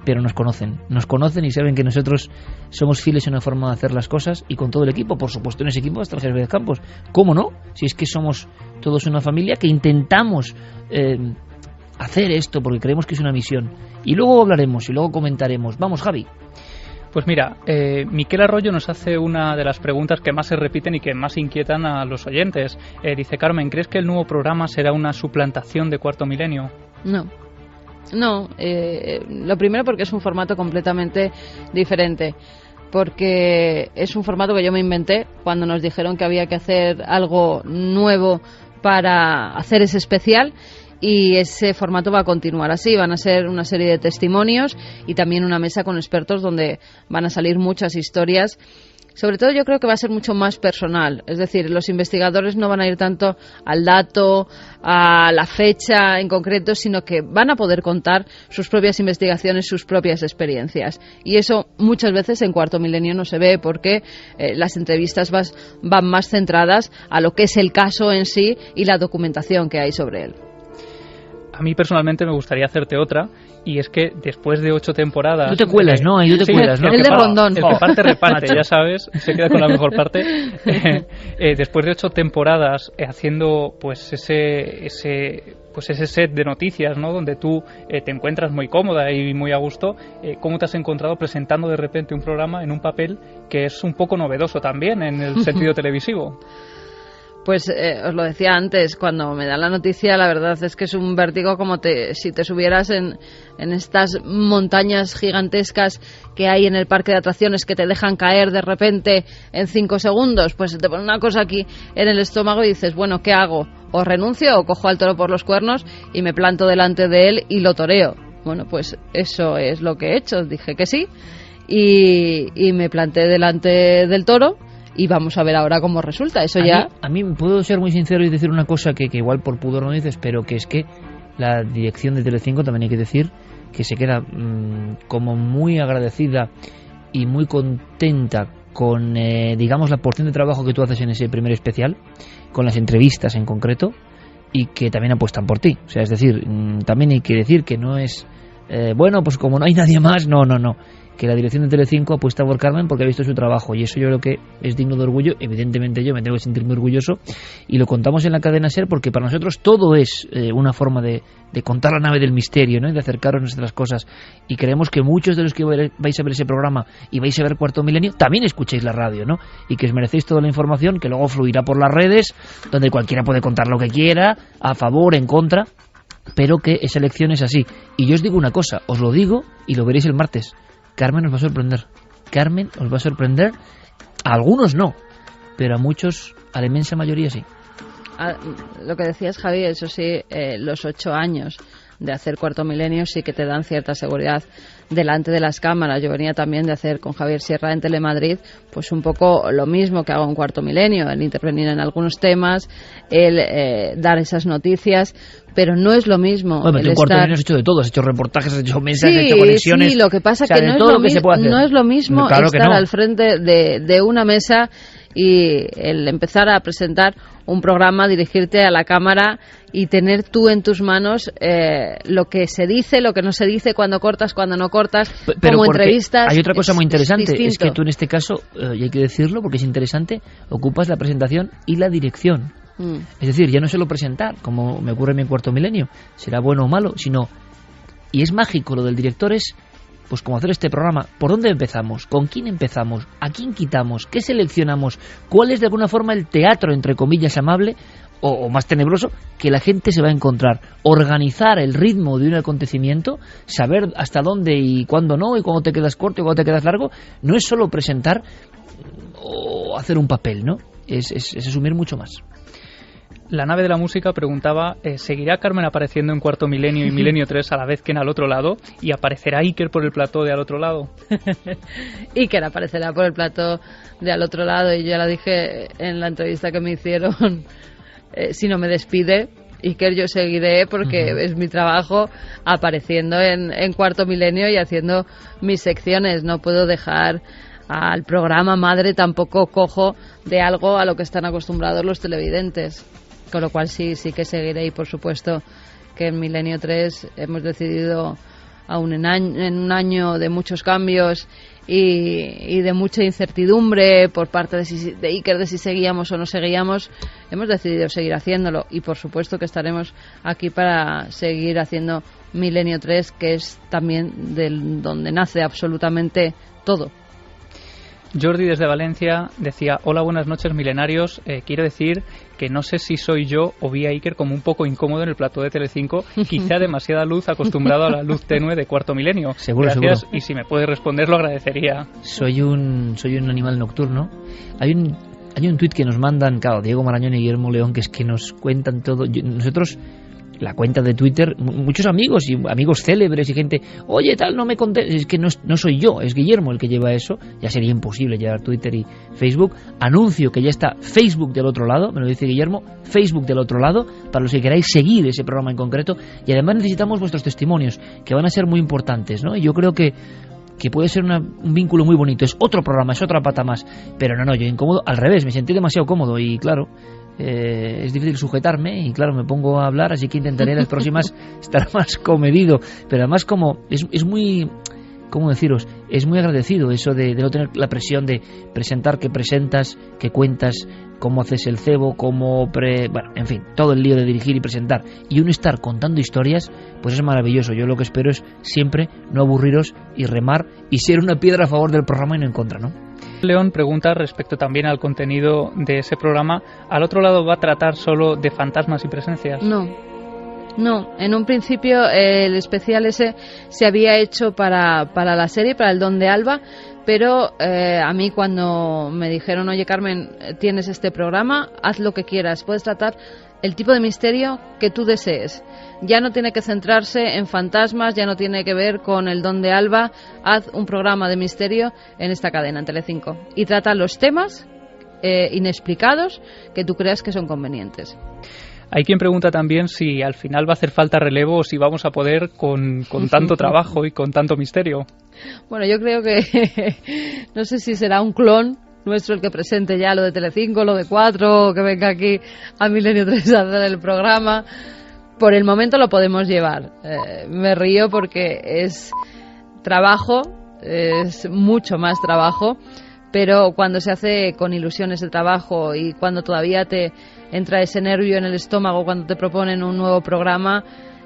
pero nos conocen y saben que nosotros somos fieles a una forma de hacer las cosas, y con todo el equipo, por supuesto en ese equipo hasta el jefe de Campos. ¿Cómo no? Si es que somos todos una familia que intentamos hacer esto porque creemos que es una misión, y luego hablaremos y luego comentaremos. Vamos, Javi. Pues mira, Miquel Arroyo nos hace una de las preguntas que más se repiten y que más inquietan a los oyentes. Dice: Carmen, ¿crees que el nuevo programa será una suplantación de Cuarto Milenio? No, lo primero porque es un formato completamente diferente, porque es un formato que yo me inventé cuando nos dijeron que había que hacer algo nuevo para hacer ese especial, y ese formato va a continuar así. Van a ser una serie de testimonios y también una mesa con expertos donde van a salir muchas historias. Sobre todo yo creo que va a ser mucho más personal, es decir, los investigadores no van a ir tanto al dato, a la fecha en concreto, sino que van a poder contar sus propias investigaciones, sus propias experiencias. Y eso muchas veces en Cuarto Milenio no se ve, porque las entrevistas van más centradas a lo que es el caso en sí y la documentación que hay sobre él. A mí personalmente me gustaría hacerte otra, y es que después de 8 temporadas... Tú te cuelas, ¿no? Ahí tú te cuelas, ¿no? El de Rondón. El que parte reparte, ya sabes, se queda con la mejor parte. Después de 8 temporadas haciendo pues ese set de noticias, ¿no? Donde tú te encuentras muy cómoda y muy a gusto, ¿cómo te has encontrado presentando de repente un programa en un papel que es un poco novedoso también en el sentido televisivo? Pues os lo decía antes, cuando me dan la noticia, la verdad es que es un vértigo como si te subieras en estas montañas gigantescas que hay en el parque de atracciones, que te dejan caer de repente en 5 segundos. Pues te pone una cosa aquí en el estómago y dices, bueno, ¿qué hago? ¿O renuncio o cojo al toro por los cuernos y me planto delante de él y lo toreo? Bueno, pues eso es lo que he hecho. Dije que sí y me planté delante del toro. Y vamos a ver ahora cómo resulta. Eso a mí puedo ser muy sincero y decir una cosa que igual por pudor no dices, pero que es que la dirección de Telecinco, también hay que decir, que se queda como muy agradecida y muy contenta con, digamos, la porción de trabajo que tú haces en ese primer especial, con las entrevistas en concreto, y que también apuestan por ti. O sea, es decir, también hay que decir que no es, bueno, pues como no hay nadie más, no. Que la dirección de Telecinco apuesta por Carmen porque ha visto su trabajo, y eso yo creo que es digno de orgullo. Evidentemente yo me tengo que sentir muy orgulloso, y lo contamos en la cadena SER porque para nosotros todo es una forma de contar la nave del misterio, ¿no? Y de acercaros a nuestras cosas, y creemos que muchos de los que vais a ver ese programa y vais a ver Cuarto Milenio también escucháis la radio, ¿no? Y que os merecéis toda la información que luego fluirá por las redes, donde cualquiera puede contar lo que quiera, a favor, en contra, pero que esa elección es así. Y yo os digo una cosa, os lo digo y lo veréis el martes: Carmen os va a sorprender. Carmen os va a sorprender. A algunos no, pero a muchos, a la inmensa mayoría sí. Lo que decías, Javi, eso sí, los 8 años de hacer Cuarto Milenio sí que te dan cierta seguridad delante de las cámaras. Yo venía también de hacer con Javier Sierra en Telemadrid pues un poco lo mismo que hago en Cuarto Milenio, el intervenir en algunos temas, el dar esas noticias, pero no es lo mismo. Bueno, en Cuarto Milenio has hecho de todo, has hecho reportajes, has hecho mensajes, has hecho conexiones. Sí, lo que pasa es que no es lo mismo claro estar al frente de una mesa y el empezar a presentar un programa, dirigirte a la cámara y tener tú en tus manos lo que se dice, lo que no se dice, cuando cortas, cuando no cortas, pero como entrevistas. Hay otra cosa muy interesante, es que tú en este caso, y hay que decirlo porque es interesante, ocupas la presentación y la dirección. Es decir, ya no solo presentar, como me ocurre en mi Cuarto Milenio, será bueno o malo, sino, y es mágico, lo del director es, pues como hacer este programa, ¿por dónde empezamos? ¿Con quién empezamos? ¿A quién quitamos? ¿Qué seleccionamos? ¿Cuál es de alguna forma el teatro, entre comillas, amable o más tenebroso que la gente se va a encontrar? Organizar el ritmo de un acontecimiento, saber hasta dónde y cuándo no, y cuándo te quedas corto y cuándo te quedas largo, no es solo presentar o hacer un papel, ¿no? Es asumir mucho más. La nave de la música preguntaba, ¿seguirá Carmen apareciendo en Cuarto Milenio y Milenio 3 a la vez que en Al Otro Lado? ¿Y aparecerá Iker por el plató de Al Otro Lado? Iker aparecerá por el plató de Al Otro Lado, y ya la dije en la entrevista que me hicieron, si no me despide, Iker, yo seguiré porque es mi trabajo apareciendo en Cuarto Milenio y haciendo mis secciones. No puedo dejar al programa madre tampoco cojo de algo a lo que están acostumbrados los televidentes. Con lo cual sí que seguiré, y por supuesto que en Milenio 3 hemos decidido, aún en un año de muchos cambios y de mucha incertidumbre por parte de Iker de si seguíamos o no seguíamos, hemos decidido seguir haciéndolo, y por supuesto que estaremos aquí para seguir haciendo Milenio 3, que es también donde nace absolutamente todo. Jordi desde Valencia decía, hola, buenas noches milenarios, quiero decir que no sé si soy yo o vi a Iker como un poco incómodo en el plató de Telecinco, quizá demasiada luz, acostumbrado a la luz tenue de Cuarto Milenio. Seguro. Y si me puedes responder lo agradecería. Soy un animal nocturno. Hay un tuit que nos mandan, claro, Diego Marañón y Guillermo León, que es que nos cuentan todo. Nosotros, la cuenta de Twitter, muchos amigos y amigos célebres y gente, oye, tal, no me conté, es que no soy yo, es Guillermo el que lleva eso, ya sería imposible llevar Twitter y Facebook. Anuncio que ya está Facebook del otro lado, me lo dice Guillermo, Facebook del otro lado, para los que queráis seguir ese programa en concreto, y además necesitamos vuestros testimonios, que van a ser muy importantes, ¿no? Y yo creo que puede ser un vínculo muy bonito. Es otro programa, es otra pata más, pero no, yo incómodo, al revés, me sentí demasiado cómodo y claro, es difícil sujetarme y claro, me pongo a hablar, así que intentaré en las próximas estar más comedido, pero además como es muy, ¿cómo deciros? Es muy agradecido eso de no tener la presión de presentar, que presentas, que cuentas, cómo haces el cebo, bueno, en fin, todo el lío de dirigir y presentar, y uno estar contando historias, pues es maravilloso. Yo lo que espero es siempre no aburriros y remar y ser una piedra a favor del programa y no en contra, ¿no? León pregunta respecto también al contenido de ese programa, ¿Al Otro Lado va a tratar solo de fantasmas y presencias? No, en un principio el especial ese se había hecho para la serie, para el Don de Alba, pero a mí cuando me dijeron, oye Carmen, tienes este programa, haz lo que quieras, puedes tratar el tipo de misterio que tú desees. Ya no tiene que centrarse en fantasmas, ya no tiene que ver con el Don de Alba, haz un programa de misterio en esta cadena, en Telecinco, y trata los temas inexplicados que tú creas que son convenientes. Hay quien pregunta también si al final va a hacer falta relevo o si vamos a poder con tanto trabajo y con tanto misterio. Bueno, yo creo que no sé si será un clon nuestro el que presente ya lo de Telecinco, lo de 4, o que venga aquí a Milenio 3 a hacer el programa. Por el momento lo podemos llevar. Me río porque es trabajo, es mucho más trabajo, pero cuando se hace con ilusión ese trabajo y cuando todavía te entra ese nervio en el estómago cuando te proponen un nuevo programa,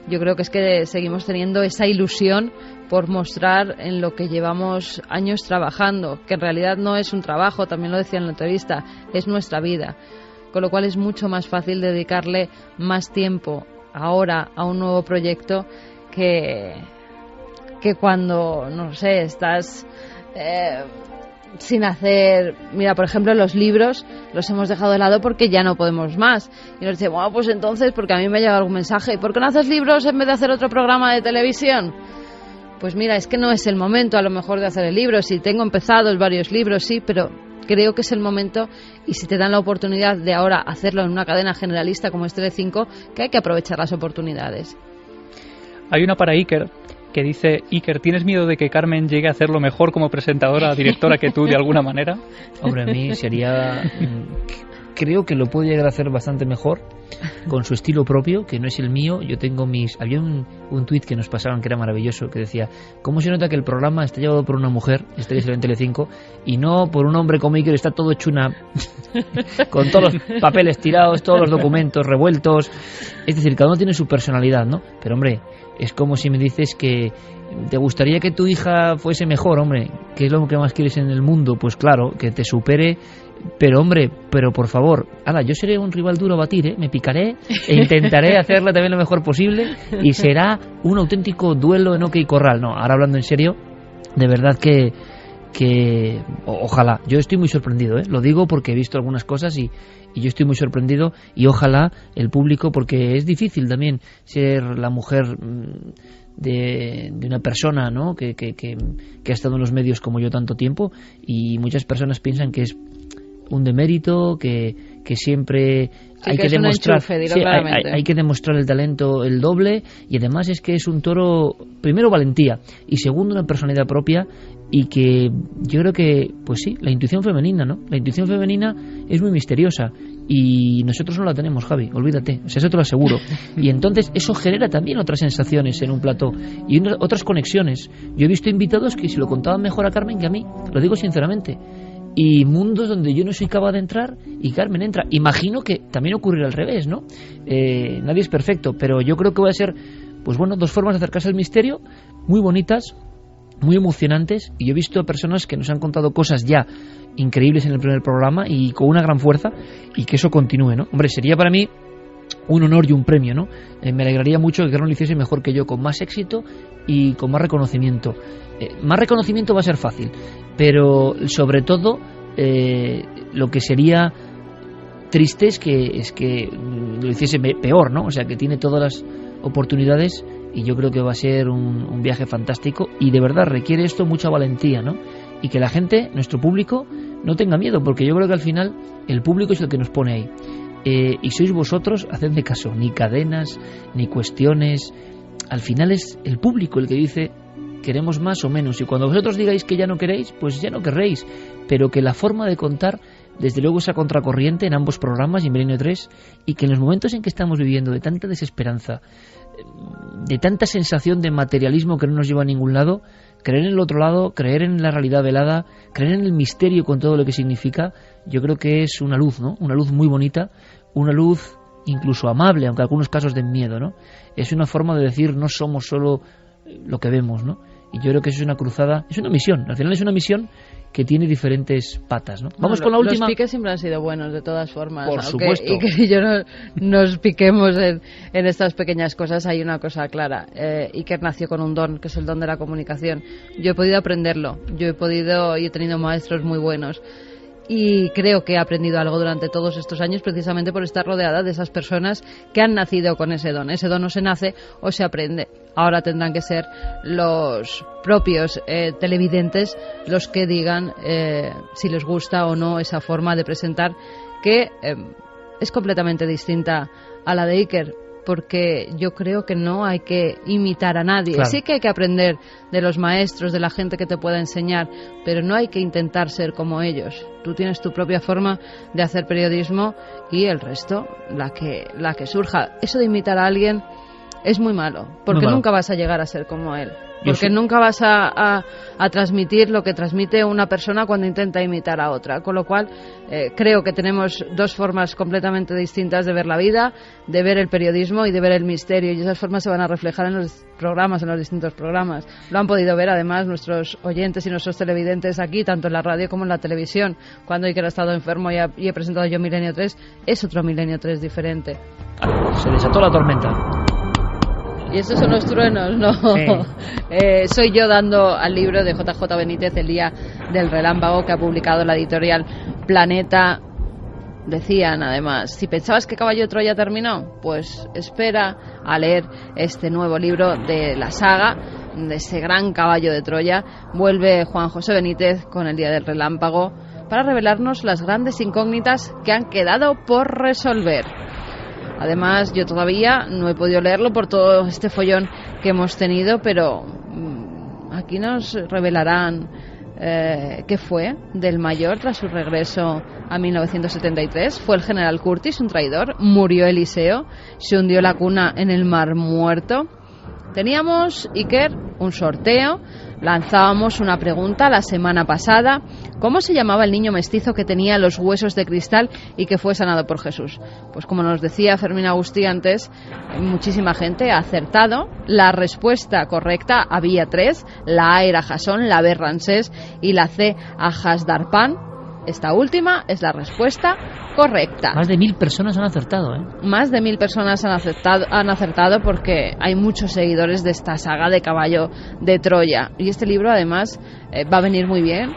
yo creo que es que seguimos teniendo esa ilusión por mostrar en lo que llevamos años trabajando, que en realidad no es un trabajo, también lo decía en la entrevista, es nuestra vida, con lo cual es mucho más fácil dedicarle más tiempo ahora a un nuevo proyecto que cuando, no sé, estás sin hacer... Mira, por ejemplo, los libros los hemos dejado de lado porque ya no podemos más. Y nos dice, bueno, pues entonces, porque a mí me ha llegado algún mensaje, ¿por qué no haces libros en vez de hacer otro programa de televisión? Pues mira, es que no es el momento a lo mejor de hacer el libro. Si tengo empezados varios libros, sí, pero creo que es el momento, y si te dan la oportunidad de ahora hacerlo en una cadena generalista como es Tele5, que hay que aprovechar las oportunidades. Hay una para Iker que dice, Iker, ¿tienes miedo de que Carmen llegue a hacerlo mejor como presentadora, directora que tú de alguna manera? Hombre, a mí sería... creo que lo puede llegar a hacer bastante mejor, con su estilo propio, que no es el mío. Yo tengo mis... Había un tuit que nos pasaban que era maravilloso, que decía, ¿cómo se nota que el programa está llevado por una mujer, este que salió en Tele5, y no por un hombre como Iker, está todo hecho una... con todos los papeles tirados, todos los documentos revueltos? Es decir, cada uno tiene su personalidad, ¿no? Pero hombre, es como si me dices que te gustaría que tu hija fuese mejor, hombre, ¿qué es lo que más quieres en el mundo? Pues claro, que te supere. Pero hombre, pero por favor, yo seré un rival duro a batir, ¿eh? Me picaré e intentaré hacerla también lo mejor posible, y será un auténtico duelo en OK Corral. No, ahora hablando en serio, de verdad que ojalá. Yo estoy muy sorprendido, ¿eh? Lo digo porque he visto algunas cosas y yo estoy muy sorprendido, y ojalá el público, porque es difícil también ser la mujer de una persona, ¿no? que ha estado en los medios como yo tanto tiempo, y muchas personas piensan que es un demérito, que siempre hay que demostrar, hay que demostrar el talento el doble, y además es que es un toro, primero valentía, y segundo una personalidad propia, y que yo creo que, pues sí, la intuición femenina, ¿no? La intuición femenina es muy misteriosa, y nosotros no la tenemos, Javi, olvídate, o sea, eso te lo aseguro. Y entonces eso genera también otras sensaciones en un plató, y otras conexiones. Yo he visto invitados que si lo contaban mejor a Carmen que a mí, lo digo sinceramente, y mundos donde yo no soy capaz de entrar y Carmen entra. Imagino que también ocurrirá al revés, ¿no? Nadie es perfecto, pero yo creo que va a ser, pues bueno, dos formas de acercarse al misterio muy bonitas, muy emocionantes, y yo he visto personas que nos han contado cosas ya increíbles en el primer programa y con una gran fuerza, y que eso continúe, ¿no? Hombre, sería para mí un honor y un premio, ¿no? Me alegraría mucho que Carmen lo hiciese mejor que yo, con más éxito y con más reconocimiento. Más reconocimiento va a ser fácil, pero sobre todo lo que sería triste es que lo hiciese peor, ¿no? O sea, que tiene todas las oportunidades, y yo creo que va a ser un viaje fantástico, y de verdad requiere esto mucha valentía, ¿no? Y que la gente, nuestro público, no tenga miedo, porque yo creo que al final el público es el que nos pone ahí. Y sois vosotros, hacedme caso, ni cadenas, ni cuestiones. Al final es el público el que dice queremos más o menos, y cuando vosotros digáis que ya no queréis, pues ya no querréis, pero que la forma de contar, desde luego, esa contracorriente en ambos programas y en Milenio 3, y que en los momentos en que estamos viviendo de tanta desesperanza, de tanta sensación de materialismo que no nos lleva a ningún lado, creer en el otro lado, creer en la realidad velada, creer en el misterio con todo lo que significa, yo creo que es una luz, ¿no? Una luz muy bonita, una luz incluso amable, aunque en algunos casos den miedo, ¿no? Es una forma de decir, no somos solo lo que vemos, ¿no? Y yo creo que eso es una cruzada, es una misión, al final es una misión que tiene diferentes patas, ¿no? Vamos con la última. Los piques siempre han sido buenos, de todas formas. Por supuesto. Y que yo nos piquemos en estas pequeñas cosas, hay una cosa clara. Iker nació con un don, que es el don de la comunicación. Yo he podido aprenderlo, y he tenido maestros muy buenos. Y creo que he aprendido algo durante todos estos años, precisamente por estar rodeada de esas personas que han nacido con ese don. Ese don no se nace o se aprende. Ahora tendrán que ser los propios televidentes los que digan si les gusta o no esa forma de presentar, que es completamente distinta a la de Iker, porque yo creo que no hay que imitar a nadie. Claro. Sí que hay que aprender de los maestros, de la gente que te pueda enseñar, pero no hay que intentar ser como ellos. Tú tienes tu propia forma de hacer periodismo, y el resto, la que surja. Eso de imitar a alguien es muy malo, porque nunca vas a llegar a ser como él. Porque nunca vas a transmitir lo que transmite una persona cuando intenta imitar a otra. Con lo cual, creo que tenemos dos formas completamente distintas de ver la vida, de ver el periodismo y de ver el misterio. Y esas formas se van a reflejar en los programas, en los distintos programas. Lo han podido ver, además, nuestros oyentes y nuestros televidentes aquí, tanto en la radio como en la televisión. Cuando Iker ha estado enfermo y he presentado yo Milenio 3, es otro Milenio 3 diferente. Se desató la tormenta. Y estos son los truenos, ¿no? Sí. Soy yo dando al libro de JJ Benítez, El día del relámpago, que ha publicado la editorial Planeta. Decían además, si pensabas que Caballo de Troya terminó, pues espera a leer este nuevo libro de la saga, de ese gran Caballo de Troya. Vuelve Juan José Benítez con El día del relámpago para revelarnos las grandes incógnitas que han quedado por resolver. Además, yo todavía no he podido leerlo por todo este follón que hemos tenido, pero aquí nos revelarán qué fue del mayor tras su regreso a 1973. Fue el general Curtis, un traidor, murió Eliseo, se hundió la cuna en el Mar Muerto. Teníamos, Iker, un sorteo, lanzábamos una pregunta la semana pasada: ¿cómo se llamaba el niño mestizo que tenía los huesos de cristal y que fue sanado por Jesús? Pues como nos decía Fermín Agustí antes, muchísima gente ha acertado. La respuesta correcta había 3, la A era Jasón, la B Ramsés y la C Ajasdarpan. Esta última es la respuesta correcta. Más de 1000 personas han acertado, ¿eh? Más de 1000 personas han acertado porque hay muchos seguidores de esta saga de Caballo de Troya. Y este libro, además, va a venir muy bien.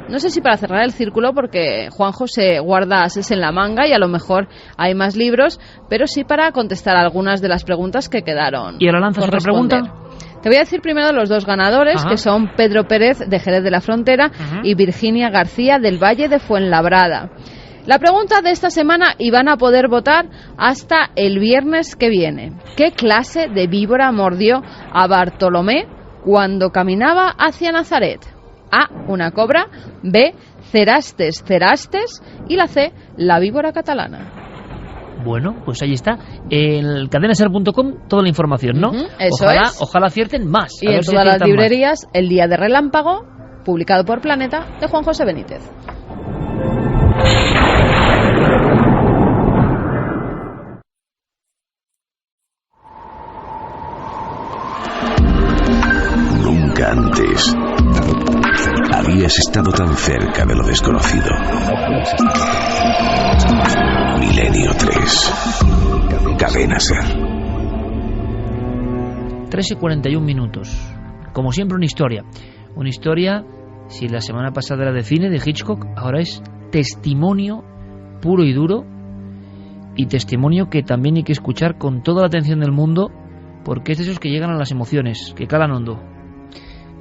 No sé si para cerrar el círculo, porque Juanjo se guarda ases en la manga y a lo mejor hay más libros, pero sí para contestar algunas de las preguntas que quedaron. ¿Y ahora lanzas otra pregunta? Te voy a decir primero los 2 ganadores, que son Pedro Pérez de Jerez de la Frontera y Virginia García del Valle de Fuenlabrada. La pregunta de esta semana, y van a poder votar hasta el viernes que viene: ¿qué clase de víbora mordió a Bartolomé cuando caminaba hacia Nazaret? A, una cobra; B, cerastes, y la C, la víbora catalana. Bueno, pues ahí está. En cadenaser.com toda la información, ¿no? Eso ojalá acierten más. Y en todas las librerías, El día de relámpago, publicado por Planeta, de Juan José Benítez. Nunca antes habías estado tan cerca de lo desconocido. Milenio 3. Cadena Ser. 3:41. Como siempre, una historia. Una historia, si la semana pasada era de cine, de Hitchcock, ahora es testimonio puro y duro, y testimonio que también hay que escuchar con toda la atención del mundo, porque es de esos que llegan a las emociones, que calan hondo.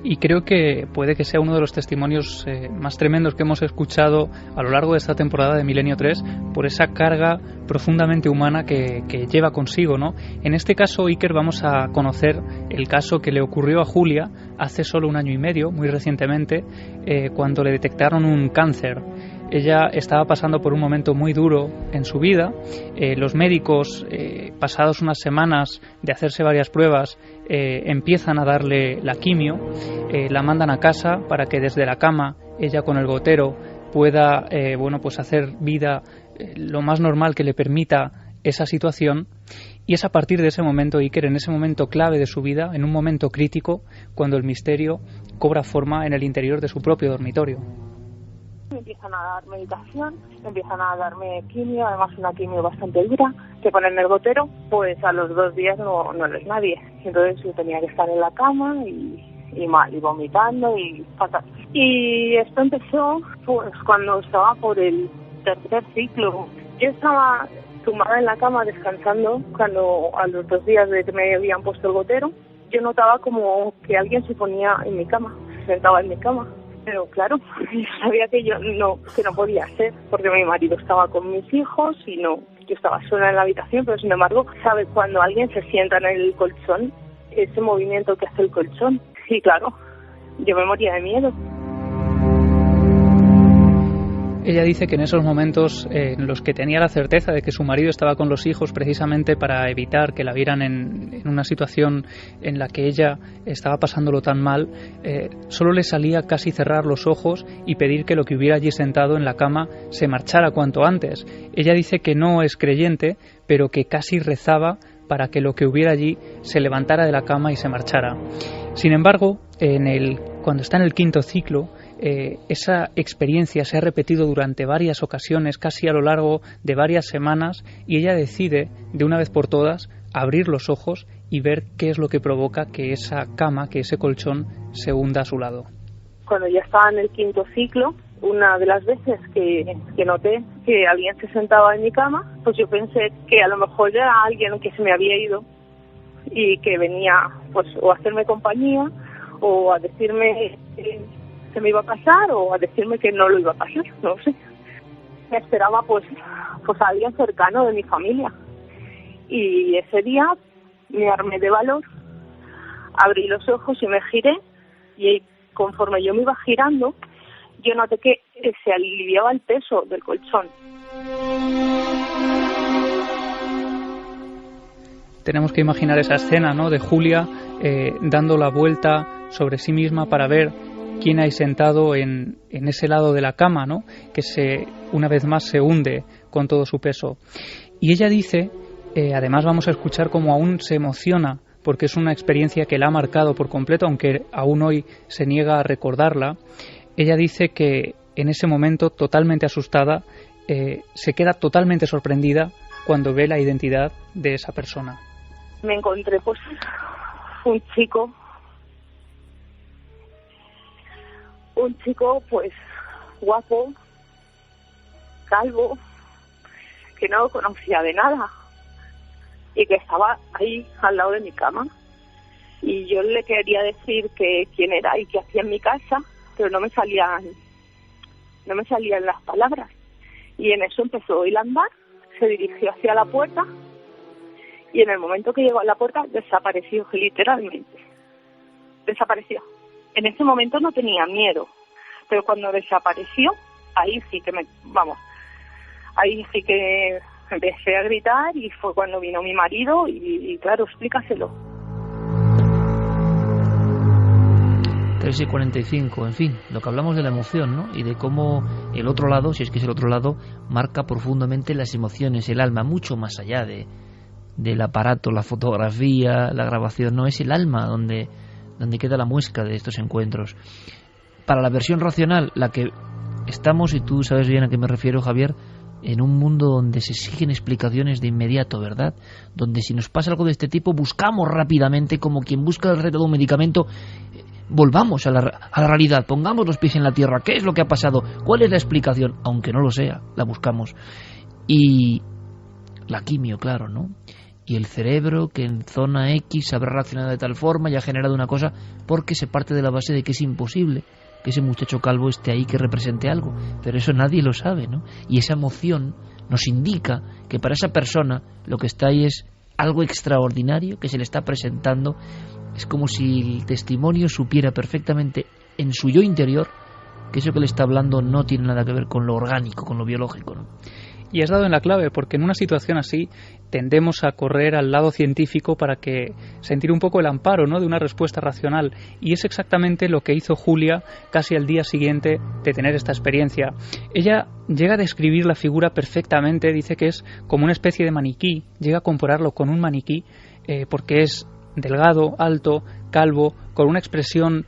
Y creo que puede que sea uno de los testimonios más tremendos que hemos escuchado a lo largo de esta temporada de Milenio 3, por esa carga profundamente humana que lleva consigo, ¿no? En este caso, Iker, vamos a conocer el caso que le ocurrió a Julia hace solo 1 año y medio, muy recientemente, cuando le detectaron un cáncer. Ella estaba pasando por un momento muy duro en su vida. Los médicos, pasados unas semanas de hacerse varias pruebas, empiezan a darle la quimio, la mandan a casa para que desde la cama, ella con el gotero, pueda pues hacer vida lo más normal que le permita esa situación. Y es a partir de ese momento, Iker, en ese momento clave de su vida, en un momento crítico, cuando el misterio cobra forma en el interior de su propio dormitorio. Me empiezan a dar medicación, me empiezan a darme quimio, además una quimio bastante dura, que ponen el gotero, pues a los 2 días no eres nadie. Entonces yo tenía que estar en la cama y mal, y vomitando y fatal. Y esto empezó pues cuando estaba por el 3er ciclo. Yo estaba tumbada en la cama descansando cuando a los 2 días de que me habían puesto el gotero, yo notaba como que alguien se ponía en mi cama, se sentaba en mi cama. Pero claro, yo sabía que no podía hacer, porque mi marido estaba con mis hijos y yo estaba sola en la habitación, pero sin embargo, ¿sabes? Cuando alguien se sienta en el colchón, ese movimiento que hace el colchón, y claro, yo me moría de miedo. Ella dice que en esos momentos en los que tenía la certeza de que su marido estaba con los hijos precisamente para evitar que la vieran en una situación en la que ella estaba pasándolo tan mal, solo le salía casi cerrar los ojos y pedir que lo que hubiera allí sentado en la cama se marchara cuanto antes. Ella dice que no es creyente, pero que casi rezaba para que lo que hubiera allí se levantara de la cama y se marchara. Sin embargo, cuando está en el 5.º ciclo, esa experiencia se ha repetido durante varias ocasiones, casi a lo largo de varias semanas, y ella decide, de una vez por todas, abrir los ojos y ver qué es lo que provoca que esa cama, que ese colchón se hunda a su lado. Cuando ya estaba en el 5º ciclo, una de las veces que noté que alguien se sentaba en mi cama, pues yo pensé que a lo mejor era alguien que se me había ido y que venía pues o a hacerme compañía o a decirme que se me iba a pasar o a decirme que no lo iba a pasar, no lo sé. Me esperaba pues a alguien cercano de mi familia. Y ese día me armé de valor, abrí los ojos y me giré, y conforme yo me iba girando, yo noté que se aliviaba el peso del colchón. Tenemos que imaginar esa escena, ¿no?, de Julia dando la vuelta sobre sí misma para ver quién hay sentado en ese lado de la cama, ¿no?, que una vez más se hunde con todo su peso. Y ella dice, además vamos a escuchar cómo aún se emociona, porque es una experiencia que la ha marcado por completo, aunque aún hoy se niega a recordarla. Ella dice que en ese momento, totalmente asustada, se queda totalmente sorprendida cuando ve la identidad de esa persona. Me encontré pues un chico pues guapo, calvo, que no conocía de nada y que estaba ahí al lado de mi cama, y yo le quería decir que quién era y qué hacía en mi casa, pero no me salían las palabras, y en eso empezó a andar, se dirigió hacia la puerta y en el momento que llegó a la puerta desapareció, literalmente desapareció. En ese momento no tenía miedo, pero cuando desapareció, ahí sí que empecé a gritar, y fue cuando vino mi marido y claro, explícaselo. 3:45, en fin, lo que hablamos de la emoción, ¿no? Y de cómo el otro lado, si es que es el otro lado, marca profundamente las emociones, el alma, mucho más allá del aparato, la fotografía, la grabación, no, es el alma donde queda la muesca de estos encuentros. Para la versión racional, la que estamos, y tú sabes bien a qué me refiero, Javier, en un mundo donde se exigen explicaciones de inmediato, ¿verdad? Donde si nos pasa algo de este tipo, buscamos rápidamente, como quien busca el reto de un medicamento, volvamos a la realidad, pongamos los pies en la tierra. ¿Qué es lo que ha pasado? ¿Cuál es la explicación? Aunque no lo sea, la buscamos. Y la quimio, claro, ¿no? Y el cerebro que en zona X habrá reaccionado de tal forma y ha generado una cosa, porque se parte de la base de que es imposible que ese muchacho calvo esté ahí, que represente algo, pero eso nadie lo sabe, ¿no? Y esa emoción nos indica que para esa persona lo que está ahí es algo extraordinario que se le está presentando. Es como si el testimonio supiera perfectamente en su yo interior que eso que le está hablando no tiene nada que ver con lo orgánico, con lo biológico, ¿no? Y has dado en la clave, porque en una situación así tendemos a correr al lado científico para que sentir un poco el amparo, ¿no?, de una respuesta racional, y es exactamente lo que hizo Julia casi al día siguiente de tener esta experiencia. Ella llega a describir la figura perfectamente, dice que es como una especie de maniquí, llega a compararlo con un maniquí, porque es delgado, alto, calvo, con una expresión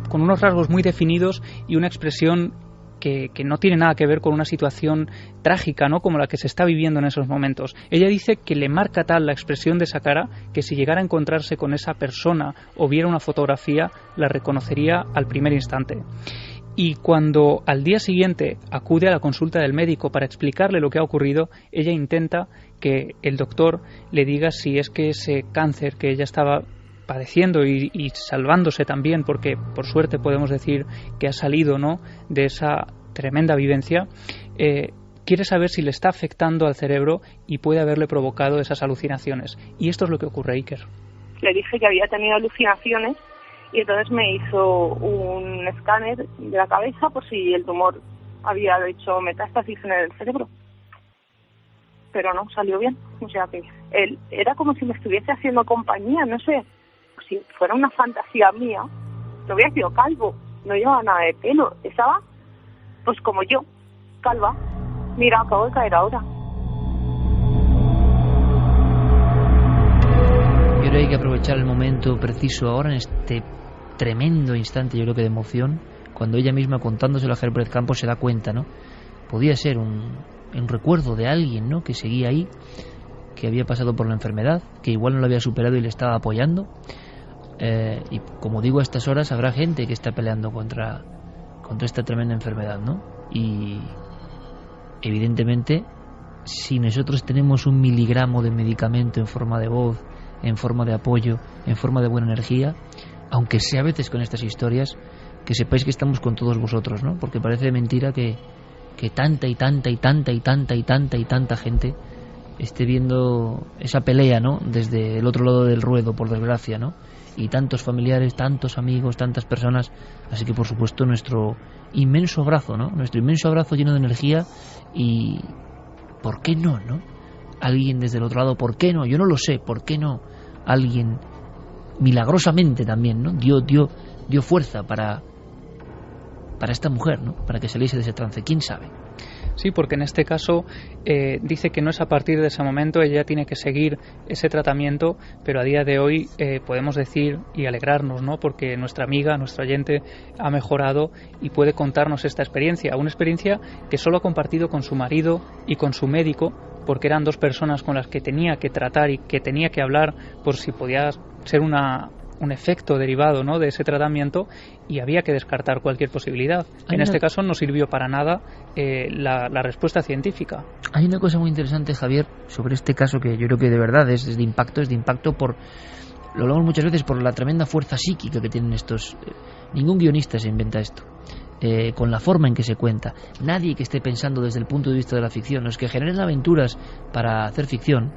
con unos rasgos muy definidos y una expresión que no tiene nada que ver con una situación trágica, ¿no?, como la que se está viviendo en esos momentos. Ella dice que le marca tal la expresión de esa cara que si llegara a encontrarse con esa persona o viera una fotografía, la reconocería al primer instante. Y cuando al día siguiente acude a la consulta del médico para explicarle lo que ha ocurrido, ella intenta que el doctor le diga si es que ese cáncer que ella estaba padeciendo y salvándose también, porque por suerte podemos decir que ha salido, ¿no?, de esa tremenda vivencia, quiere saber si le está afectando al cerebro y puede haberle provocado esas alucinaciones. Y esto es lo que ocurre, Iker. Le dije que había tenido alucinaciones y entonces me hizo un escáner de la cabeza por si el tumor había hecho metástasis en el cerebro. Pero no, salió bien. O sea que él era como si me estuviese haciendo compañía, no sé. Si fuera una fantasía mía, no hubiera sido calvo, no llevaba nada de pelo, estaba pues como yo, calva. Mira, acabo de caer ahora. Yo creo que hay que aprovechar el momento preciso ahora, en este tremendo instante, yo creo que de emoción, cuando ella misma, contándoselo a Herbert Campos, se da cuenta, ¿no? Podía ser un recuerdo de alguien, ¿no?, que seguía ahí. que había pasado por la enfermedad, que igual no lo había superado y le estaba apoyando. Y como digo, a estas horas habrá gente que está peleando contra esta tremenda enfermedad, ¿no? Y evidentemente, si nosotros tenemos 1 miligramo de medicamento en forma de voz, en forma de apoyo, en forma de buena energía, aunque sea a veces con estas historias, que sepáis que estamos con todos vosotros, ¿no? Porque parece mentira que tanta y tanta y tanta y tanta y tanta y tanta gente esté viendo esa pelea, ¿no? Desde el otro lado del ruedo, por desgracia, ¿no? Y tantos familiares, tantos amigos, tantas personas. Así que, por supuesto, nuestro inmenso abrazo, ¿no? Nuestro inmenso abrazo lleno de energía. Y ¿por qué no, no? Alguien desde el otro lado, ¿por qué no? Yo no lo sé, ¿por qué no? Alguien milagrosamente también, ¿no? Dio fuerza para esta mujer, ¿no? Para que saliese de ese trance, quién sabe. Sí, porque en este caso dice que no es a partir de ese momento, ella tiene que seguir ese tratamiento, pero a día de hoy podemos decir y alegrarnos, ¿no? Porque nuestra amiga, nuestra oyente ha mejorado y puede contarnos esta experiencia, una experiencia que solo ha compartido con su marido y con su médico, porque eran 2 personas con las que tenía que tratar y que tenía que hablar por si podía ser un efecto derivado, ¿no?, de ese tratamiento, y había que descartar cualquier posibilidad. En este caso no sirvió para nada la respuesta científica. Hay una cosa muy interesante, Javier, sobre este caso que yo creo que de verdad es de impacto por, lo hablamos muchas veces, por la tremenda fuerza psíquica que tienen estos. Ningún guionista se inventa esto. Con la forma en que se cuenta. Nadie que esté pensando desde el punto de vista de la ficción. Los que generen aventuras para hacer ficción,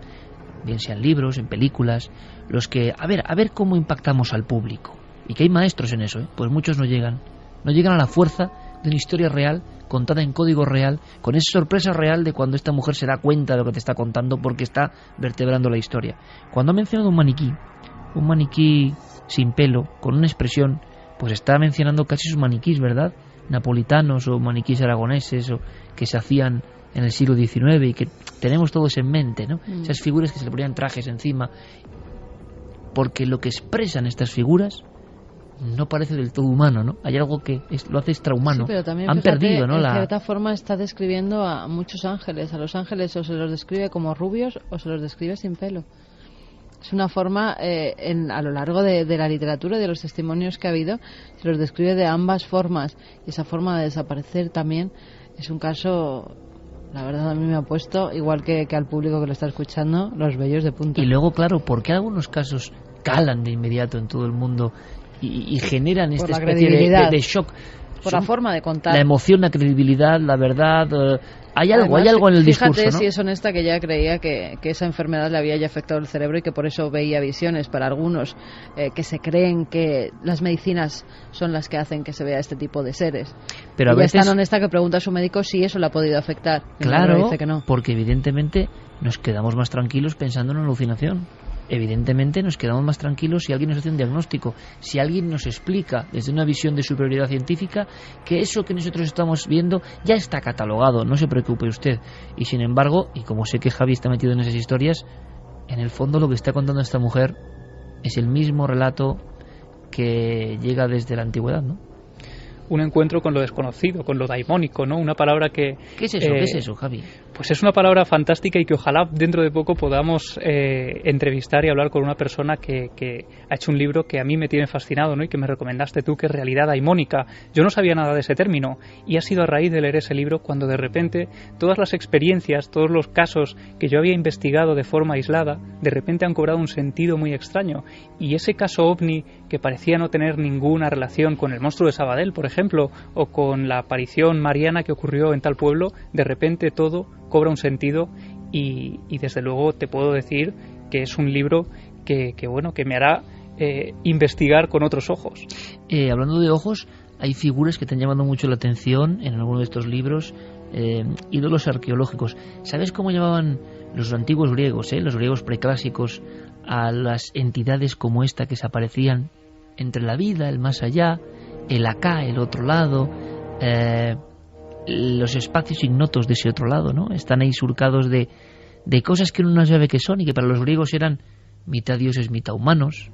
bien sean libros, en películas, los que a ver cómo impactamos al público, y que hay maestros en eso, pues muchos no llegan a la fuerza de una historia real contada en código real, con esa sorpresa real de cuando esta mujer se da cuenta de lo que te está contando porque está vertebrando la historia. Cuando ha mencionado un maniquí sin pelo, con una expresión, pues está mencionando casi sus maniquís, ¿verdad?, napolitanos o maniquís aragoneses o que se hacían en el siglo XIX y que tenemos todos en mente, ¿no? Esas figuras que se le ponían trajes encima, porque lo que expresan estas figuras no parece del todo humano, ¿no? Hay algo que lo hace extrahumano. Sí, pero también, han perdido, ¿no? En cierta forma está describiendo a muchos ángeles. A los ángeles o se los describe como rubios o se los describe sin pelo. Es una forma, a lo largo de la literatura y de los testimonios que ha habido, se los describe de ambas formas. Y esa forma de desaparecer también es un caso, la verdad, a mí me ha puesto, igual que al público que lo está escuchando, los vellos de punta. Y luego, claro, ¿por qué algunos casos calan de inmediato en todo el mundo y generan esta especie de shock? Por la forma de contar. La emoción, la credibilidad, la verdad. Hay algo en el discurso, fíjate, ¿no? si es honesta, que ella creía que esa enfermedad le había ya afectado el cerebro y que por eso veía visiones. Para algunos que se creen que las medicinas son las que hacen que se vea este tipo de seres. Pero a ella veces es tan honesta que pregunta a su médico si eso le ha podido afectar. Claro, dice que no. Porque evidentemente nos quedamos más tranquilos pensando en una alucinación. Evidentemente nos quedamos más tranquilos si alguien nos hace un diagnóstico, si alguien nos explica desde una visión de superioridad científica que eso que nosotros estamos viendo ya está catalogado, no se preocupe usted. Y sin embargo, y como sé que Javi está metido en esas historias, en el fondo lo que está contando esta mujer es el mismo relato que llega desde la antigüedad, ¿no? Un encuentro con lo desconocido, con lo daimónico, ¿no? Una palabra que... ¿Qué es eso? ¿Qué es eso, Javi? Pues es una palabra fantástica y que ojalá dentro de poco podamos entrevistar y hablar con una persona que ha hecho un libro que a mí me tiene fascinado, ¿no? Y que me recomendaste tú, que es Realidad Daimónica. Yo no sabía nada de ese término y ha sido a raíz de leer ese libro cuando de repente todas las experiencias, todos los casos que yo había investigado de forma aislada, de repente han cobrado un sentido muy extraño. Y ese caso ovni que parecía no tener ninguna relación con el monstruo de Sabadell, por ejemplo, o con la aparición mariana que ocurrió en tal pueblo, de repente todo cobra un sentido y desde luego te puedo decir que es un libro que me hará investigar con otros ojos. Hablando de ojos, hay figuras que te han llamado mucho la atención en alguno de estos libros, ídolos arqueológicos. ¿Sabes cómo llamaban los antiguos griegos, los griegos preclásicos, a las entidades como esta que se aparecían entre la vida, el más allá, el acá, el otro lado, los espacios ignotos de ese otro lado, ¿no? Están ahí surcados de cosas que uno no sabe qué son y que para los griegos eran mitad dioses, mitad humanos,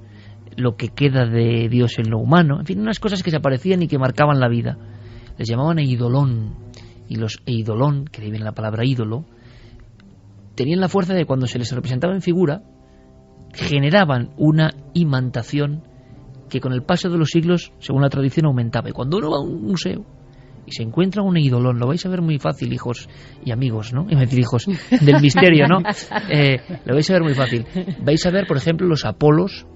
lo que queda de Dios en lo humano, en fin, unas cosas que se aparecían y que marcaban la vida. Les llamaban eidolón, y los eidolón, que ahí viene la palabra ídolo, tenían la fuerza de cuando se les representaba en figura, generaban una imantación que con el paso de los siglos, según la tradición, aumentaba. Y cuando uno va a un museo y se encuentra un eidolón, lo vais a ver muy fácil, hijos y amigos, ¿no? Iba a decir hijos del misterio, ¿no? Lo vais a ver muy fácil. Vais a ver, por ejemplo, los Apolos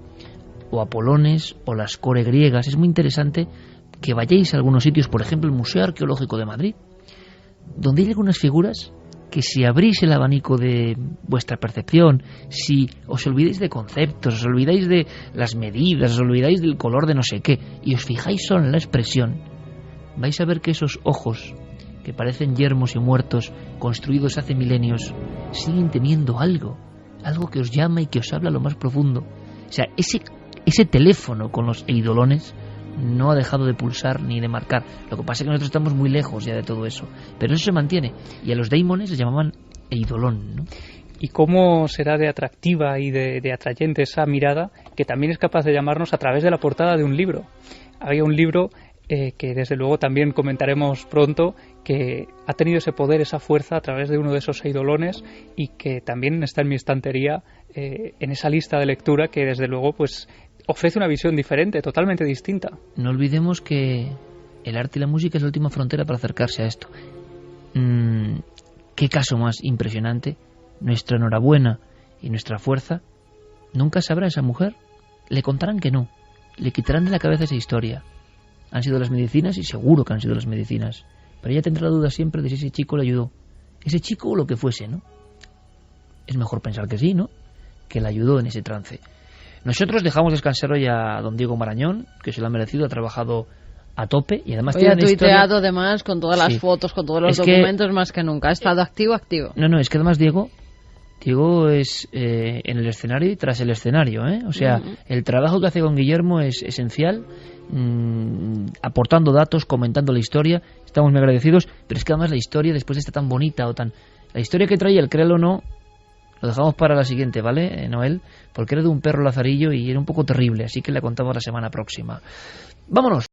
o Apolones o las core griegas. Es muy interesante que vayáis a algunos sitios, por ejemplo el Museo Arqueológico de Madrid, donde hay algunas figuras que si abrís el abanico de vuestra percepción, si os olvidáis de conceptos, os olvidáis de las medidas, os olvidáis del color de no sé qué, y os fijáis solo en la expresión, vais a ver que esos ojos, que parecen yermos y muertos, construidos hace milenios, siguen teniendo algo que os llama y que os habla a lo más profundo. O sea, ese teléfono con los eidolones no ha dejado de pulsar ni de marcar. Lo que pasa es que nosotros estamos muy lejos ya de todo eso, pero eso se mantiene, y a los daimones les llamaban eidolón, ¿no? ¿Y cómo será de atractiva y de atrayente esa mirada que también es capaz de llamarnos a través de la portada de un libro? Había un libro que desde luego también comentaremos pronto, que ha tenido ese poder, esa fuerza a través de uno de esos eidolones, y que también está en mi estantería, en esa lista de lectura, que desde luego pues ofrece una visión diferente, totalmente distinta. No olvidemos que el arte y la música es la última frontera para acercarse a esto. ¿Qué caso más impresionante? Nuestra enhorabuena y nuestra fuerza. Nunca sabrá esa mujer. Le contarán que no. Le quitarán de la cabeza esa historia. Han sido las medicinas, y seguro que han sido las medicinas. Pero ella tendrá la duda siempre de si ese chico le ayudó. Ese chico o lo que fuese, ¿no? Es mejor pensar que sí, ¿no? Que le ayudó en ese trance. Nosotros dejamos descansar hoy a don Diego Marañón, que se lo ha merecido, ha trabajado a tope y además ha tuiteado además con todas las fotos, con todos los documentos, más que nunca. Ha estado activo. No, es que además Diego es en el escenario y tras el escenario, ¿eh? O sea, el trabajo que hace con Guillermo es esencial, aportando datos, comentando la historia. Estamos muy agradecidos, pero es que además la historia, después de esta tan bonita la historia que trae el créelo o no, lo dejamos para la siguiente, ¿vale, Noel? Porque era de un perro lazarillo y era un poco terrible, así que la contamos la semana próxima. ¡Vámonos!